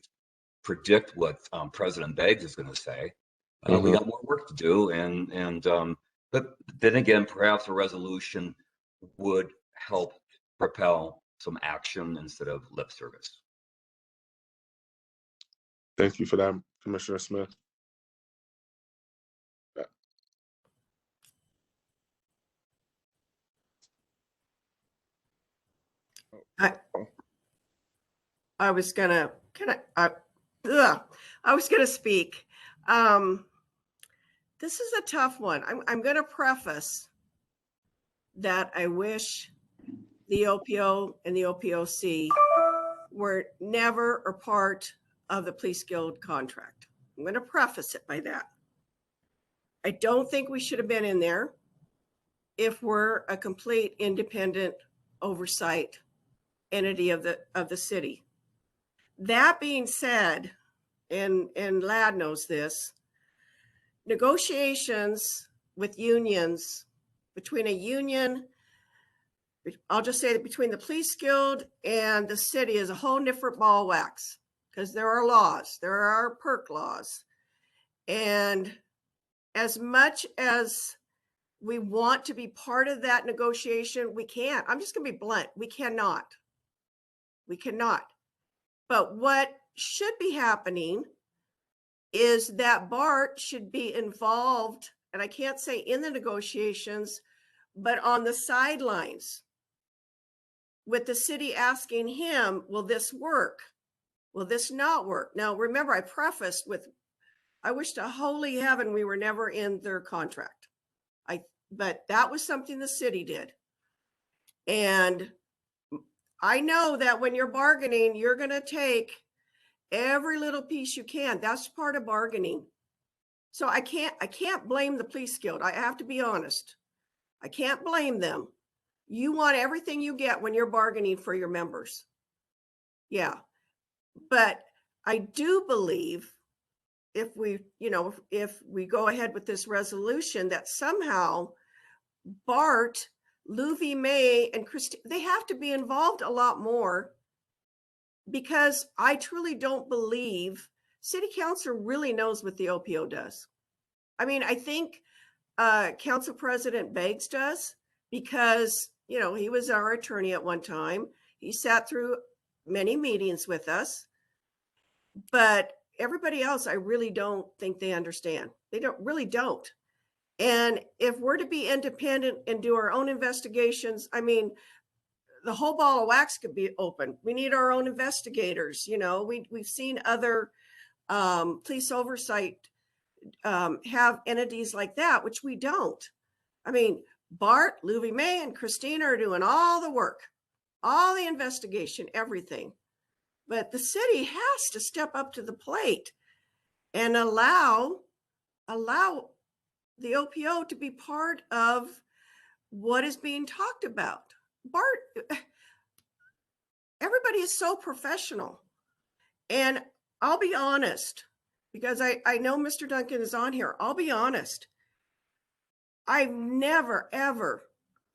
predict what President Beggs is going to say. We got more work to do, but then again, perhaps a resolution would help propel some action instead of lip service. Thank you for that, Commissioner Smith. I was gonna speak. This is a tough one. I'm gonna preface that I wish the OPO and the OPOC were never a part of the Police Guild contract. I'm gonna preface it by that. I don't think we should have been in there. if we're a complete independent oversight entity of the city. That being said, and Ladd knows this, negotiations with unions, between a union, I'll just say that between the police guild and the city is a whole different ball wax, because there are laws, there are perk laws. And as much as we want to be part of that negotiation, we can't. I'm just going to be blunt. We cannot. We cannot. But what should be happening is that BART should be involved, and I can't say in the negotiations, but on the sidelines, with the city asking him, will this work? Will this not work? Now, remember, I prefaced with, I wish to holy heaven we were never in their contract. But that was something the city did. And I know that when you're bargaining, you're going to take every little piece you can. That's part of bargaining. So I can't blame the police guild. I have to be honest. I can't blame them. You want everything you get when you're bargaining for your members. Yeah. But I do believe if we go ahead with this resolution, that somehow BART, Louie May, and Christine, they have to be involved a lot more, because I truly don't believe city council really knows what the OPO does. I mean, I think Council President Beggs does, because, he was our attorney at one time. He sat through many meetings with us, but everybody else, I really don't think they understand. They really don't. And if we're to be independent and do our own investigations, I mean, the whole ball of wax could be open. We need our own investigators. We've seen other police oversight have entities like that, which we don't. I mean, BART, Louie May, and Christina are doing all the work, all the investigation, everything. But the city has to step up to the plate and allow the OPO to be part of what is being talked about. BART, everybody is so professional. And I'll be honest, because I know Mr. Duncan is on here. I'll be honest. I've never, ever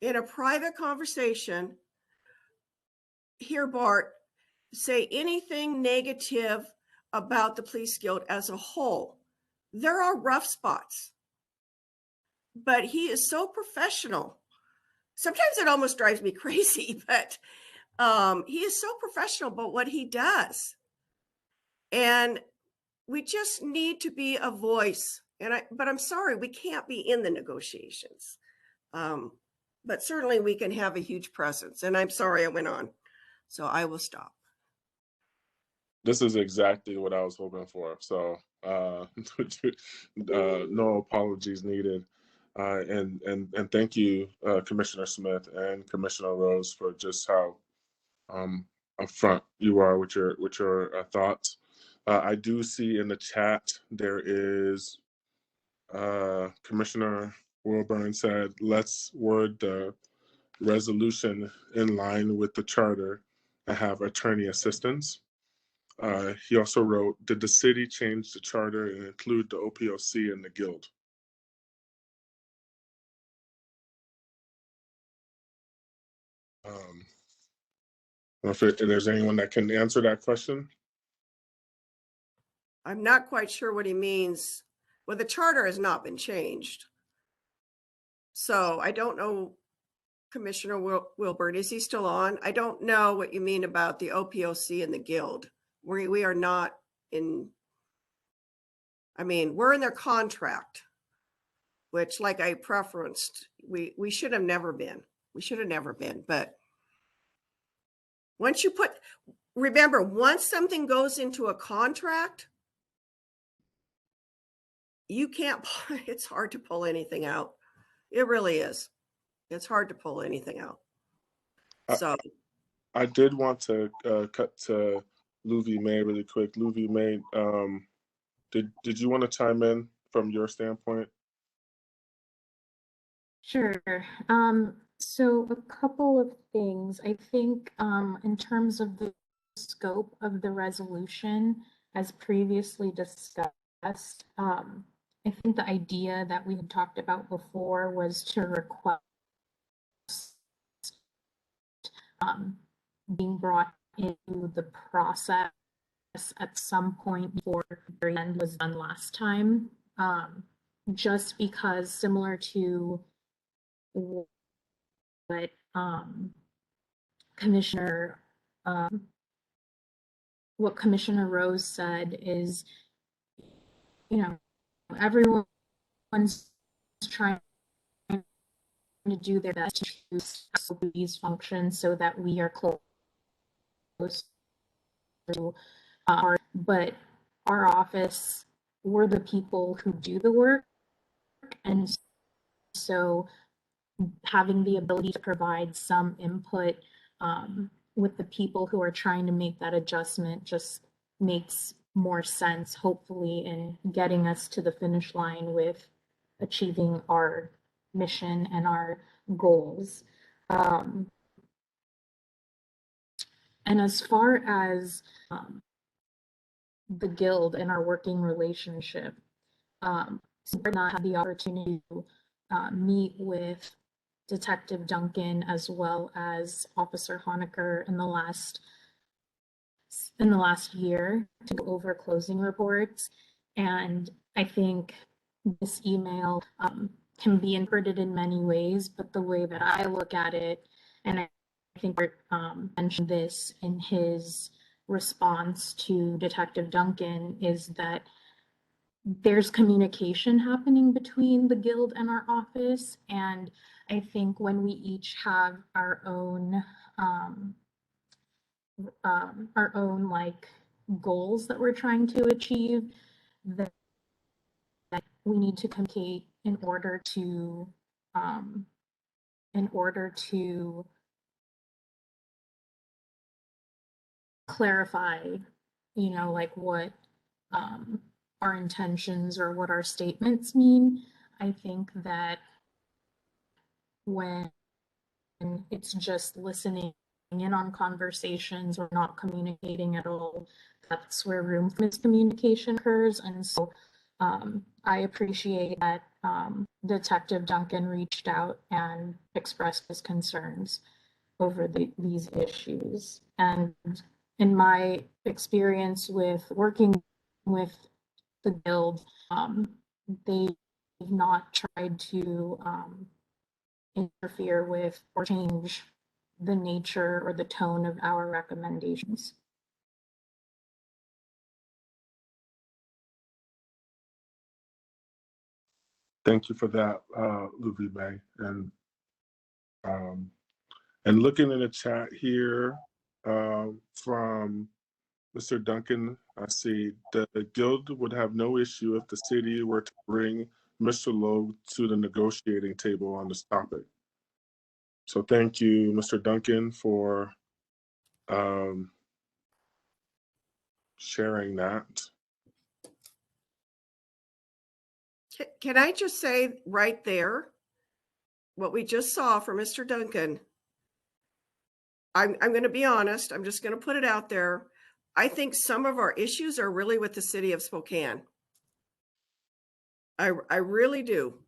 in a private conversation hear BART say anything negative about the police guild as a whole. There are rough spots, but he is so professional. Sometimes it almost drives me crazy, but he is so professional about what he does. And we just need to be a voice. But I'm sorry, we can't be in the negotiations. But certainly we can have a huge presence. And I'm sorry I went on. So I will stop. This is exactly what I was hoping for. So no apologies needed. And thank you, Commissioner Smith and Commissioner Rose, for just how upfront you are with your thoughts. I do see in the chat there is Commissioner Wilburn said, let's word the resolution in line with the charter and have attorney assistance. He also wrote, did the city change the charter and include the OPOC and the guild? If there's anyone that can answer that question. I'm not quite sure what he means. Well, the charter has not been changed. So I don't know, Commissioner Wilburn, is he still on? I don't know what you mean about the OPOC and the guild. We are not in, I mean, we're in their contract, which, like I preferenced, we should have never been. We should have never been. But once you remember, once something goes into a contract, you can't, it's hard to pull anything out. It really is. It's hard to pull anything out. So I did want to cut to Louie May really quick. Louie May, did you want to chime in from your standpoint? Sure. So a couple of things. I think in terms of the scope of the resolution, as previously discussed, I think the idea that we had talked about before was to request being brought into the process at some point before the end was done last time. Just because similar to what Commissioner what Commissioner Rose said is, you know, everyone's trying to do their best to choose these functions so that we are close to but our office, we're the people who do the work, and so having the ability to provide some input with the people who are trying to make that adjustment just makes more sense, hopefully, in getting us to the finish line with achieving our mission and our goals. And as far as the guild and our working relationship, so we've not had the opportunity to meet with Detective Duncan as well as Officer Honecker in the last year to go over closing reports. And I think this email can be interpreted in many ways, but the way that I look at it, and I think Art mentioned this in his response to Detective Duncan, is that there's communication happening between the guild and our office. And I think when we each have our own like goals that we're trying to achieve, that we need to communicate in order to clarify, you know, like what our intentions or what our statements mean. I think that when it's just listening in on conversations or not communicating at all, that's where room for miscommunication occurs. And so I appreciate that Detective Duncan reached out and expressed his concerns over these issues. And in my experience with working with the guild, they've not tried to interfere with or change the nature or the tone of our recommendations. Thank you for that, Luby May. And looking in the chat here from Mr. Duncan, I see the guild would have no issue if the city were to bring Mr. Logue to the negotiating table on this topic. So thank you, Mr. Duncan, for sharing that. Can I just say right there, what we just saw from Mr. Duncan, I'm going to be honest, I'm just going to put it out there. I think some of our issues are really with the city of Spokane. I really do.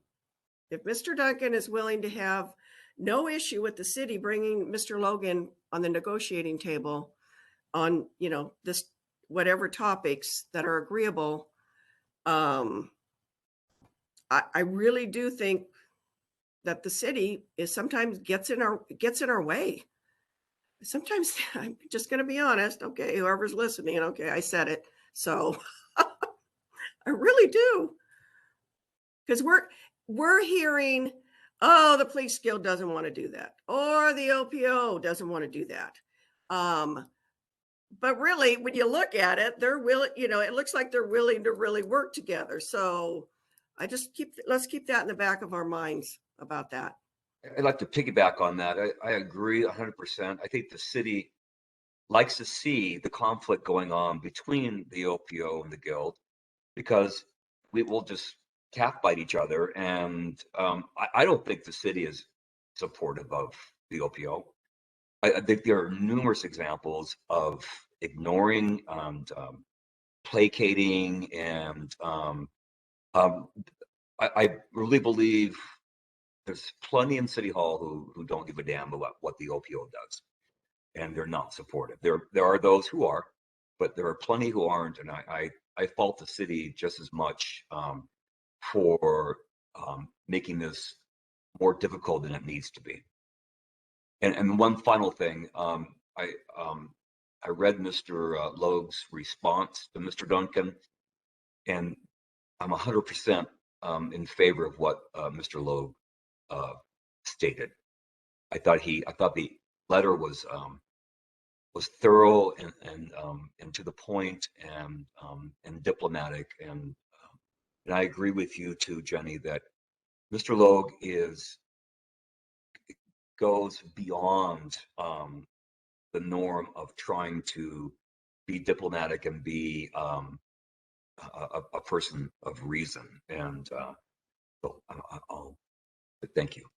If Mr. Duncan is willing to have no issue with the city bringing Mr. Logan on the negotiating table on, you know, this, whatever topics that are agreeable, I really do think that the city is sometimes gets in our way. Sometimes I'm just going to be honest. Okay, whoever's listening, okay, I said it. So I really do. Because we're hearing, oh, the police guild doesn't want to do that, or the OPO doesn't want to do that. But really, when you look at it, they're willing, you know, it looks like they're willing to really work together. So let's keep that in the back of our minds about that. I'd like to piggyback on that. I agree 100%. I think the city likes to see the conflict going on between the OPO and the guild, because we will just cat fight each other. And I don't think the city is supportive of the OPO. I think there are numerous examples of ignoring and placating, and I really believe there's plenty in City Hall who don't give a damn about what the OPO does, and they're not supportive. There are those who are, but there are plenty who aren't, and I fault the city just as much for making this more difficult than it needs to be. And one final thing, I read Mr. Logue's response to Mr. Duncan, and I'm 100% in favor of what Mr. Logue stated. I thought the letter was thorough and to the point, and diplomatic, and I agree with you too, Jenny, that Mr. Logue goes beyond the norm of trying to be diplomatic and be a person of reason. And so but thank you.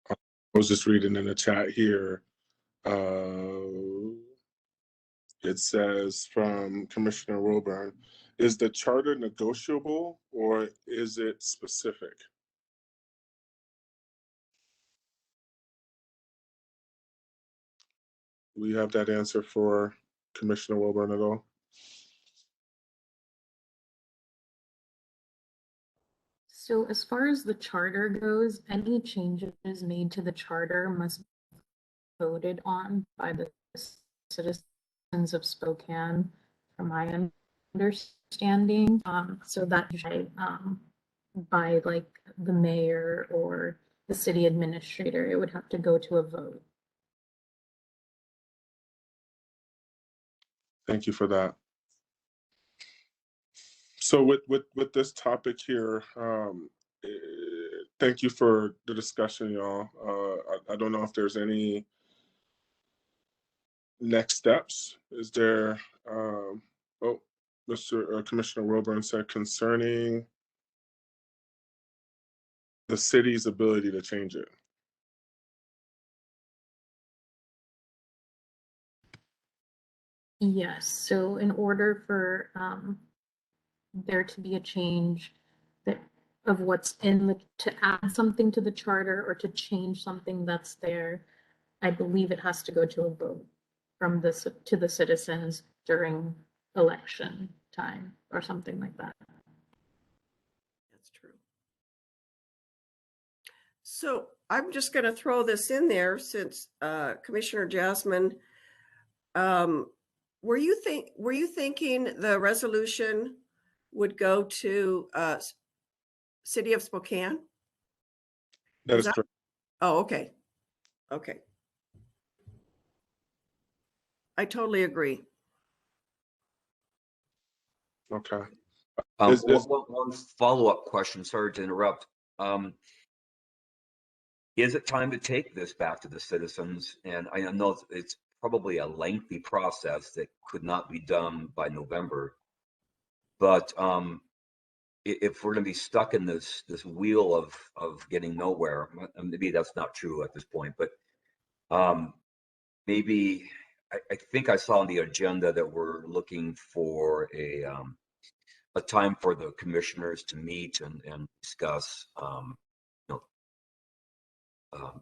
I was just reading in the chat here. It says from Commissioner Wilburn, is the charter negotiable or is it specific? Do we have that answer for Commissioner Wilburn at all? So as far as the charter goes, any changes made to the charter must be voted on by the citizens of Spokane, from my understanding. So that by like the mayor or the city administrator, it would have to go to a vote. Thank you for that. So with this topic here, thank you for the discussion, y'all. I don't know if there's any next steps. Is there? Mr. Commissioner Wilburn said concerning the city's ability to change it. Yes, so in order for there to be a change of what's to add something to the charter or to change something that's there, I believe it has to go to a vote from to the citizens during election time or something like that. That's true. So I'm just going to throw this in there since Commissioner Jasmine, were you thinking the resolution would go to City of Spokane? That is correct. Oh, okay. Okay. I totally agree. Okay. One follow-up question, sorry to interrupt. Is it time to take this back to the citizens? And I know it's probably a lengthy process that could not be done by November. But if we're going to be stuck in this wheel of getting nowhere, maybe that's not true at this point. But maybe I think I saw on the agenda that we're looking for a time for the commissioners to meet and discuss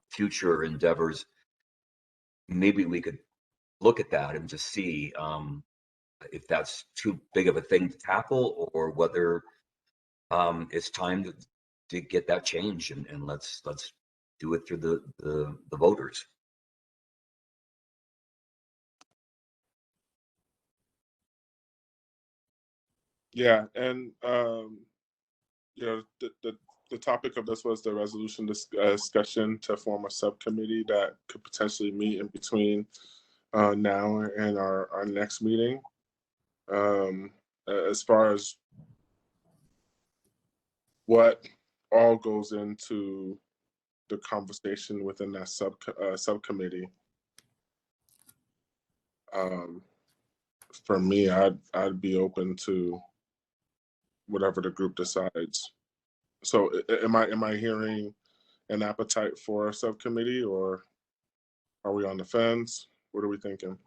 future endeavors. Maybe we could look at that and just see if that's too big of a thing to tackle, or whether it's time to get that change, and let's do it through the voters. Yeah, and the topic of this was the resolution discussion to form a subcommittee that could potentially meet in between now and our next meeting. As far as what all goes into the conversation within that subcommittee. For me, I'd be open to whatever the group decides. So am I hearing an appetite for a subcommittee, or are we on the fence? What are we thinking?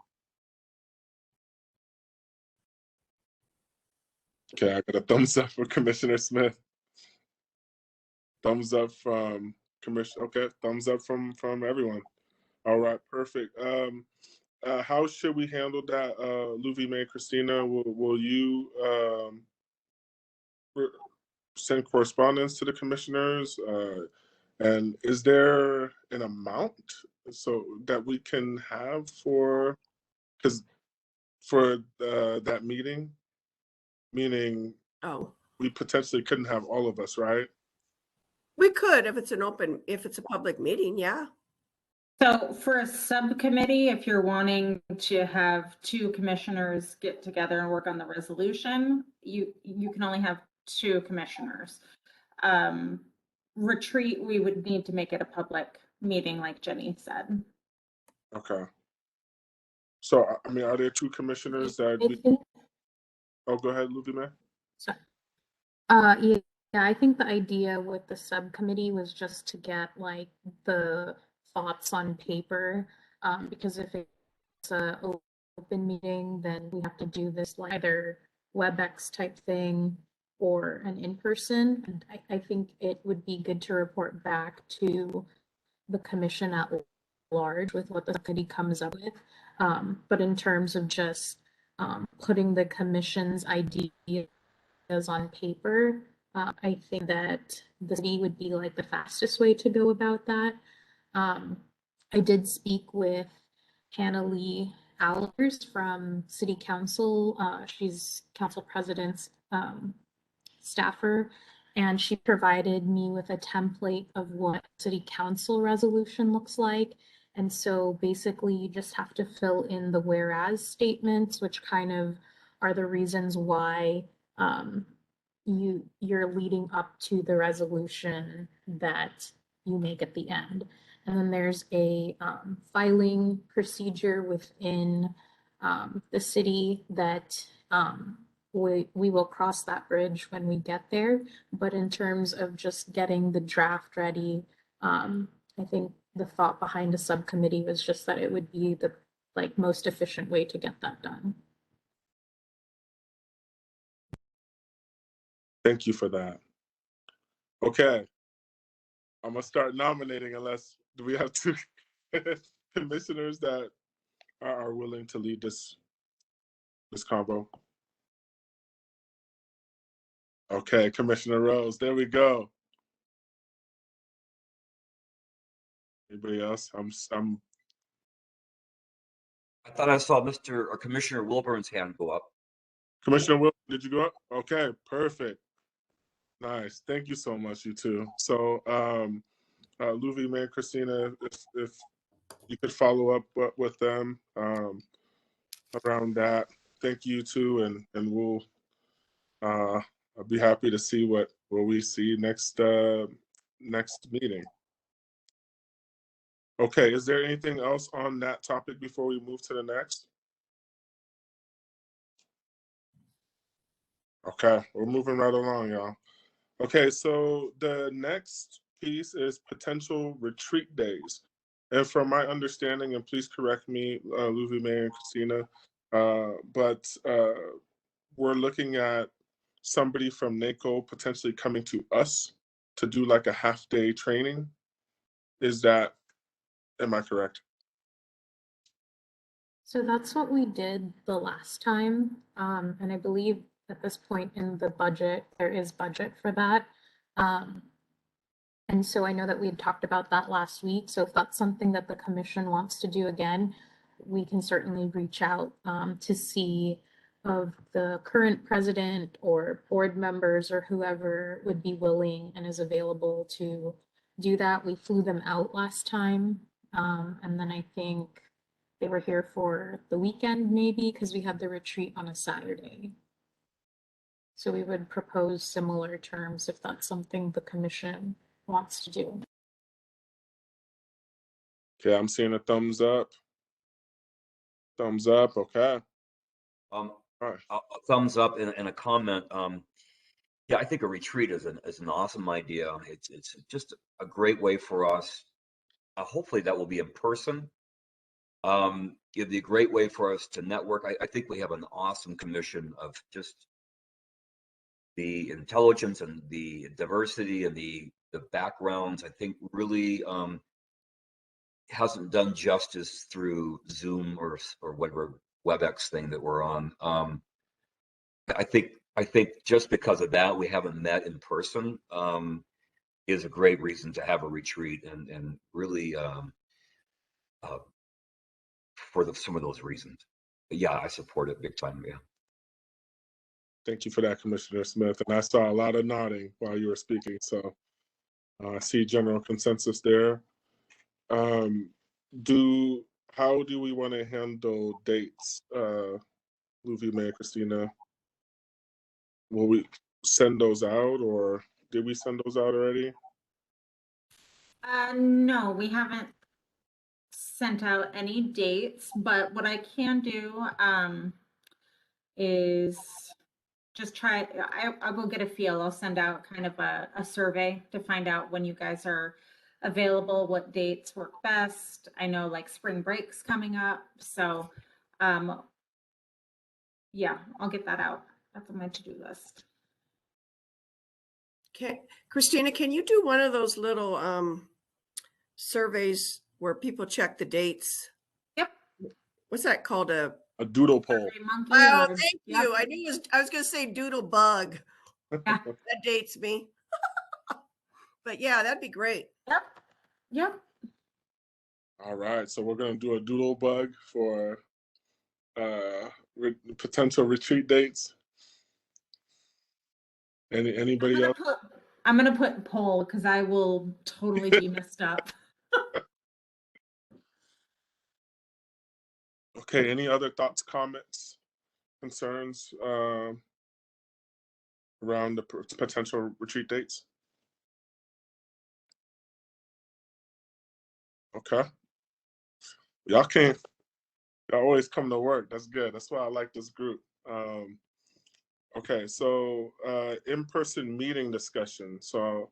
Okay, I got a thumbs up for Commissioner Smith. Thumbs up from Commissioner. Okay, thumbs up from everyone. All right, perfect. How should we handle that, Luvi, May, Christina? Will you send correspondence to the commissioners? And is there an amount so that we can have for that meeting? Meaning Oh, we potentially couldn't have all of us, right? we could if it's a public meeting, yeah. So for a subcommittee, if you're wanting to have two commissioners get together and work on the resolution, you can only have two commissioners. Retreat, we would need to make it a public meeting, like Jenny said. Okay. So, I mean, are there two commissioners that I think, oh, go ahead, Luvi, man. sorry. Yeah, I think the idea with the subcommittee was just to get like the thoughts on paper, because if it's a open meeting, then we have to do this like either WebEx type thing or an in-person. And I think it would be good to report back to the commission at large with what the subcommittee comes up with. But in terms of just putting the commission's ideas on paper, I think that the city would be like the fastest way to go about that. I did speak with Hannah Lee Allers from City Council. She's council president's staffer, and she provided me with a template of what City Council resolution looks like. And so basically you just have to fill in the whereas statements, which kind of are the reasons why you're leading up to the resolution that you make at the end. And then there's a filing procedure within the city that we will cross that bridge when we get there. But in terms of just getting the draft ready, I think the thought behind a subcommittee was just that it would be the like most efficient way to get that done. Thank you for that. Okay. I'm gonna start nominating unless do we have two commissioners that are willing to lead this combo? Okay, Commissioner Rose, there we go. Anybody else? I thought I saw Mr. or Commissioner Wilburn's hand go up. Commissioner Will, did you go up? Okay, perfect. Nice. Thank you so much, you two. So, Luvi, May, Christina, if you could follow up with them around that. Thank you too, and we'll I'll be happy to see what we see next meeting. Okay, is there anything else on that topic before we move to the next? Okay, we're moving right along, y'all. Okay, so the next piece is potential retreat days. And from my understanding, and please correct me, Luvi, May, and Christina, but we're looking at somebody from NACO potentially coming to us to do like a half-day training. Am I correct? So that's what we did the last time. And I believe at this point in the budget, there is budget for that. And so I know that we had talked about that last week. So if that's something that the commission wants to do again, we can certainly reach out to see of the current president or board members or whoever would be willing and is available to do that. We flew them out last time. And then I think they were here for the weekend maybe because we had the retreat on a Saturday. So we would propose similar terms if that's something the commission wants to do. Okay, I'm seeing a thumbs up. Thumbs up. Okay. Um, All right. a thumbs up and a comment. Yeah, I think a retreat is an awesome idea. It's just a great way for us. Hopefully, that will be in person. It'd be a great way for us to network. I think we have an awesome commission of just the intelligence and the diversity and the backgrounds. I think really hasn't done justice through Zoom or whatever WebEx thing that we're on. I think just because of that, we haven't met in person. Is a great reason to have a retreat and really for some of those reasons. But yeah, I support it big time. Yeah. Thank you for that, Commissioner Smith. And I saw a lot of nodding while you were speaking, so I see general consensus there. How do we want to handle dates, Luffy, Mayor Christina? Will we send those out, or did we send those out already? No, we haven't sent out any dates, but what I can do is just try, I will get a feel. I'll send out kind of a survey to find out when you guys are available, what dates work best. I know like spring break's coming up, so yeah, I'll get that out. That's on my to-do list. Okay, Christina, can you do one of those little surveys where people check the dates? Yep. What's that called? A doodle poll. Survey Monkey. Oh, or- thank yep. you. I was going to say doodle bug. Yeah. That dates me. But yeah, that'd be great. Yep. Yep. All right, so we're gonna do a doodle bug for potential retreat dates. Anybody else? I'm gonna put poll because I will totally be messed up. Okay, any other thoughts, comments, concerns around the potential retreat dates? Okay. Y'all always come to work. That's good. That's why I like this group. Okay, so in-person meeting discussion. So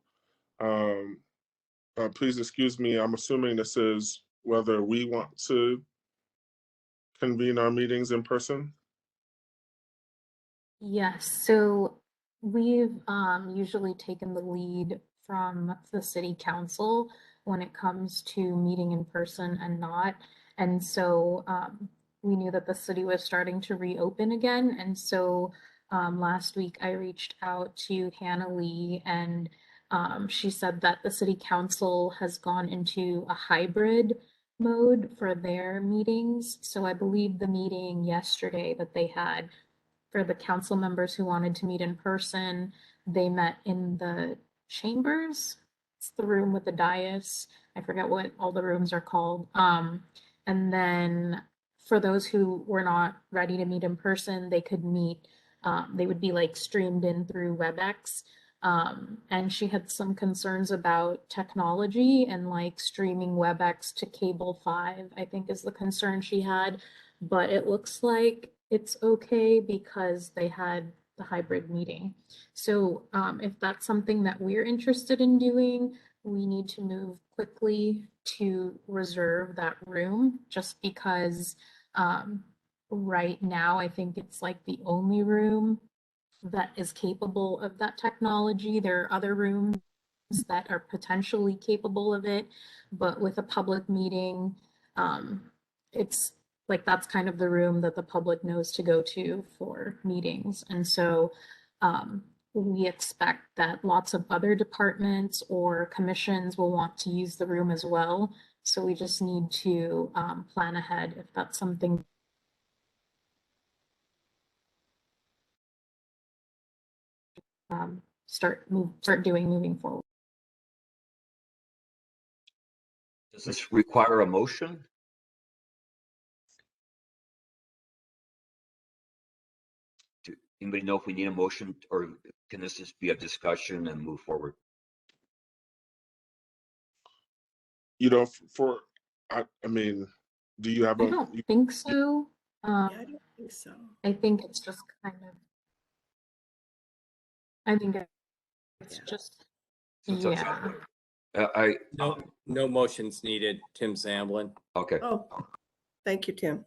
please excuse me, I'm assuming this is whether we want to convene our meetings in person. Yes, so we've usually taken the lead from the city council when it comes to meeting in person and not. And so we knew that the city was starting to reopen again. And so last week I reached out to Hannah Lee, and she said that the city council has gone into a hybrid mode for their meetings. So I believe the meeting yesterday that they had for the council members who wanted to meet in person, they met in the chambers. It's the room with the dais. I forget what all the rooms are called. And then for those who were not ready to meet in person, they could meet, they would be like streamed in through WebEx. And she had some concerns about technology and like streaming WebEx to Cable 5, I think is the concern she had. But it looks like it's okay because they had the hybrid meeting. So if that's something that we're interested in doing, we need to move quickly to reserve that room, just because right now I think it's like the only room that is capable of that technology. There are other rooms that are potentially capable of it, but with a public meeting, it's like that's kind of the room that the public knows to go to for meetings. And so we expect that lots of other departments or commissions will want to use the room as well. So we just need to plan ahead if that's something. Start doing moving forward. Does this require a motion? Do anybody know if we need a motion, or can this just be a discussion and move forward? You know, for I mean, do you have I a? don't think so. Yeah, I don't think so. I think it's just kind of, I think it's Yeah. just, Since that's- yeah. No motions needed. Tim Zamblin. Okay. Oh, thank you, Tim.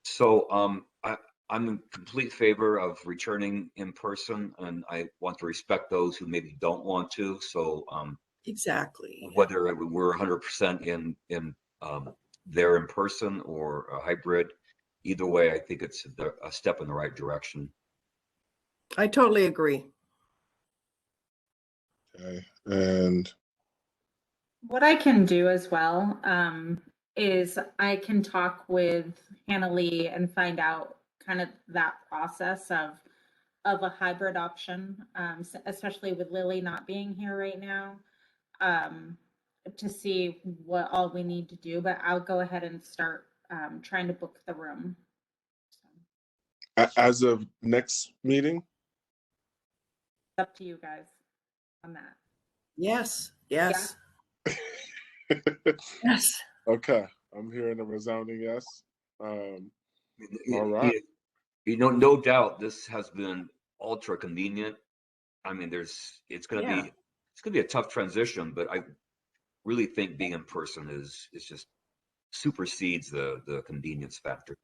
So I'm in complete favor of returning in person, and I want to respect those who maybe don't want to. So Exactly. whether we're 100% in there in person or a hybrid, either way, I think it's a step in the right direction. I totally agree. Okay. And What I can do as well is I can talk with Hannah Lee and find out kind of that process of a hybrid option, especially with Lily not being here right now, to see what all we need to do. But I'll go ahead and start trying to book the room. So, as of next meeting, it's up to you guys on that. Yes, yes, yes. okay, I'm hearing a resounding yes. All You- right. You know, no doubt this has been ultra convenient. I mean, it's going to Yeah. be a tough transition, but I really think being in person is just supersedes the convenience factor.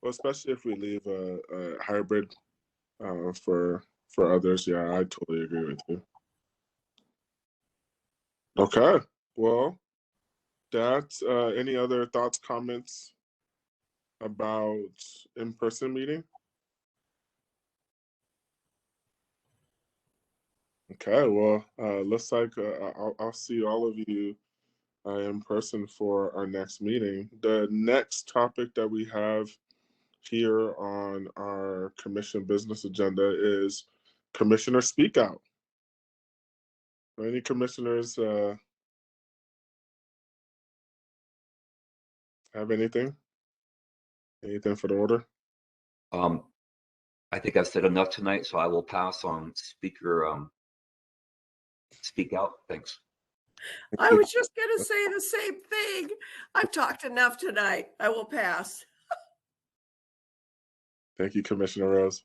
Well, especially if we leave a hybrid for others. Yeah, I totally agree with you. Okay. Well, that's any other thoughts, comments about in-person meeting? Okay. Well, looks like I'll see all of you in person for our next meeting. The next topic that we have here on our commission business agenda is Commissioner Speak Out. Any commissioners have anything? Anything for the order? I think I've said enough tonight, so I will pass on speaker speak out. Thanks. I was just going to say the same thing. I've talked enough tonight. I will pass. Thank you, Commissioner Rose.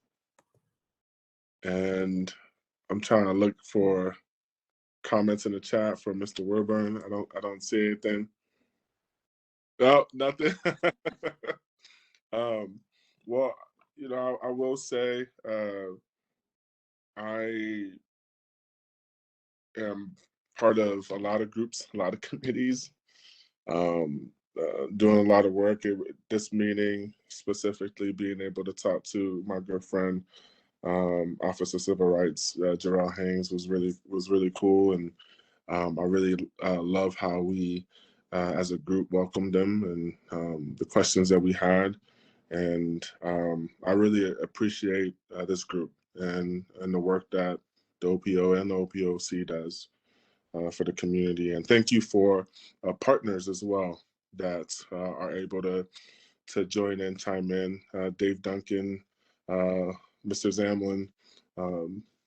And I'm trying to look for comments in the chat for Mr. Wilburn. I don't see anything. No, nothing. Well, you know, I will say I am part of a lot of groups, a lot of committees, doing a lot of work. This meeting specifically, being able to talk to my good friend, Officer of Civil Rights, Jarrell Haynes, was really cool, and I really love how we, as a group, welcomed them and the questions that we had, and I really appreciate this group and the work that the OPO and the OPOC does for the community. And thank you for partners as well that are able to join in, chime in. Dave Duncan, Mr. Zamlin,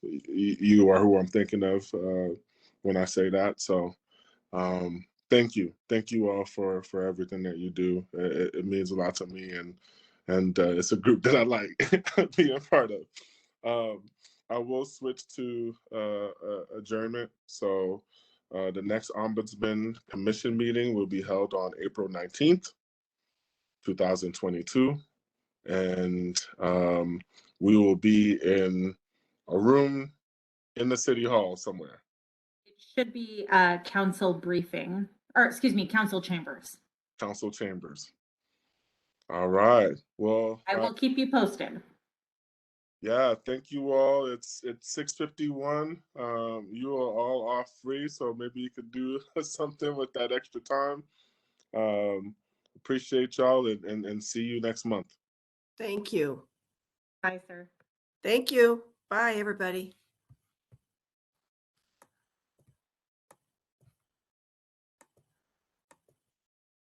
you are who I'm thinking of when I say that. So thank you all for everything that you do. It means a lot to me, and it's a group that I like being part of. I will switch to adjournment. So the next Ombudsman Commission meeting will be held on April 19th, 2022. And we will be in a room in the City Hall somewhere. It should be council briefing, or excuse me, council chambers. Council chambers. All right. Well, I will keep you posted. yeah, thank you all. It's 6:51. You are all off free, so maybe you could do something with that extra time. Appreciate y'all and see you next month. Thank you. Bye, sir. Thank you. Bye, everybody.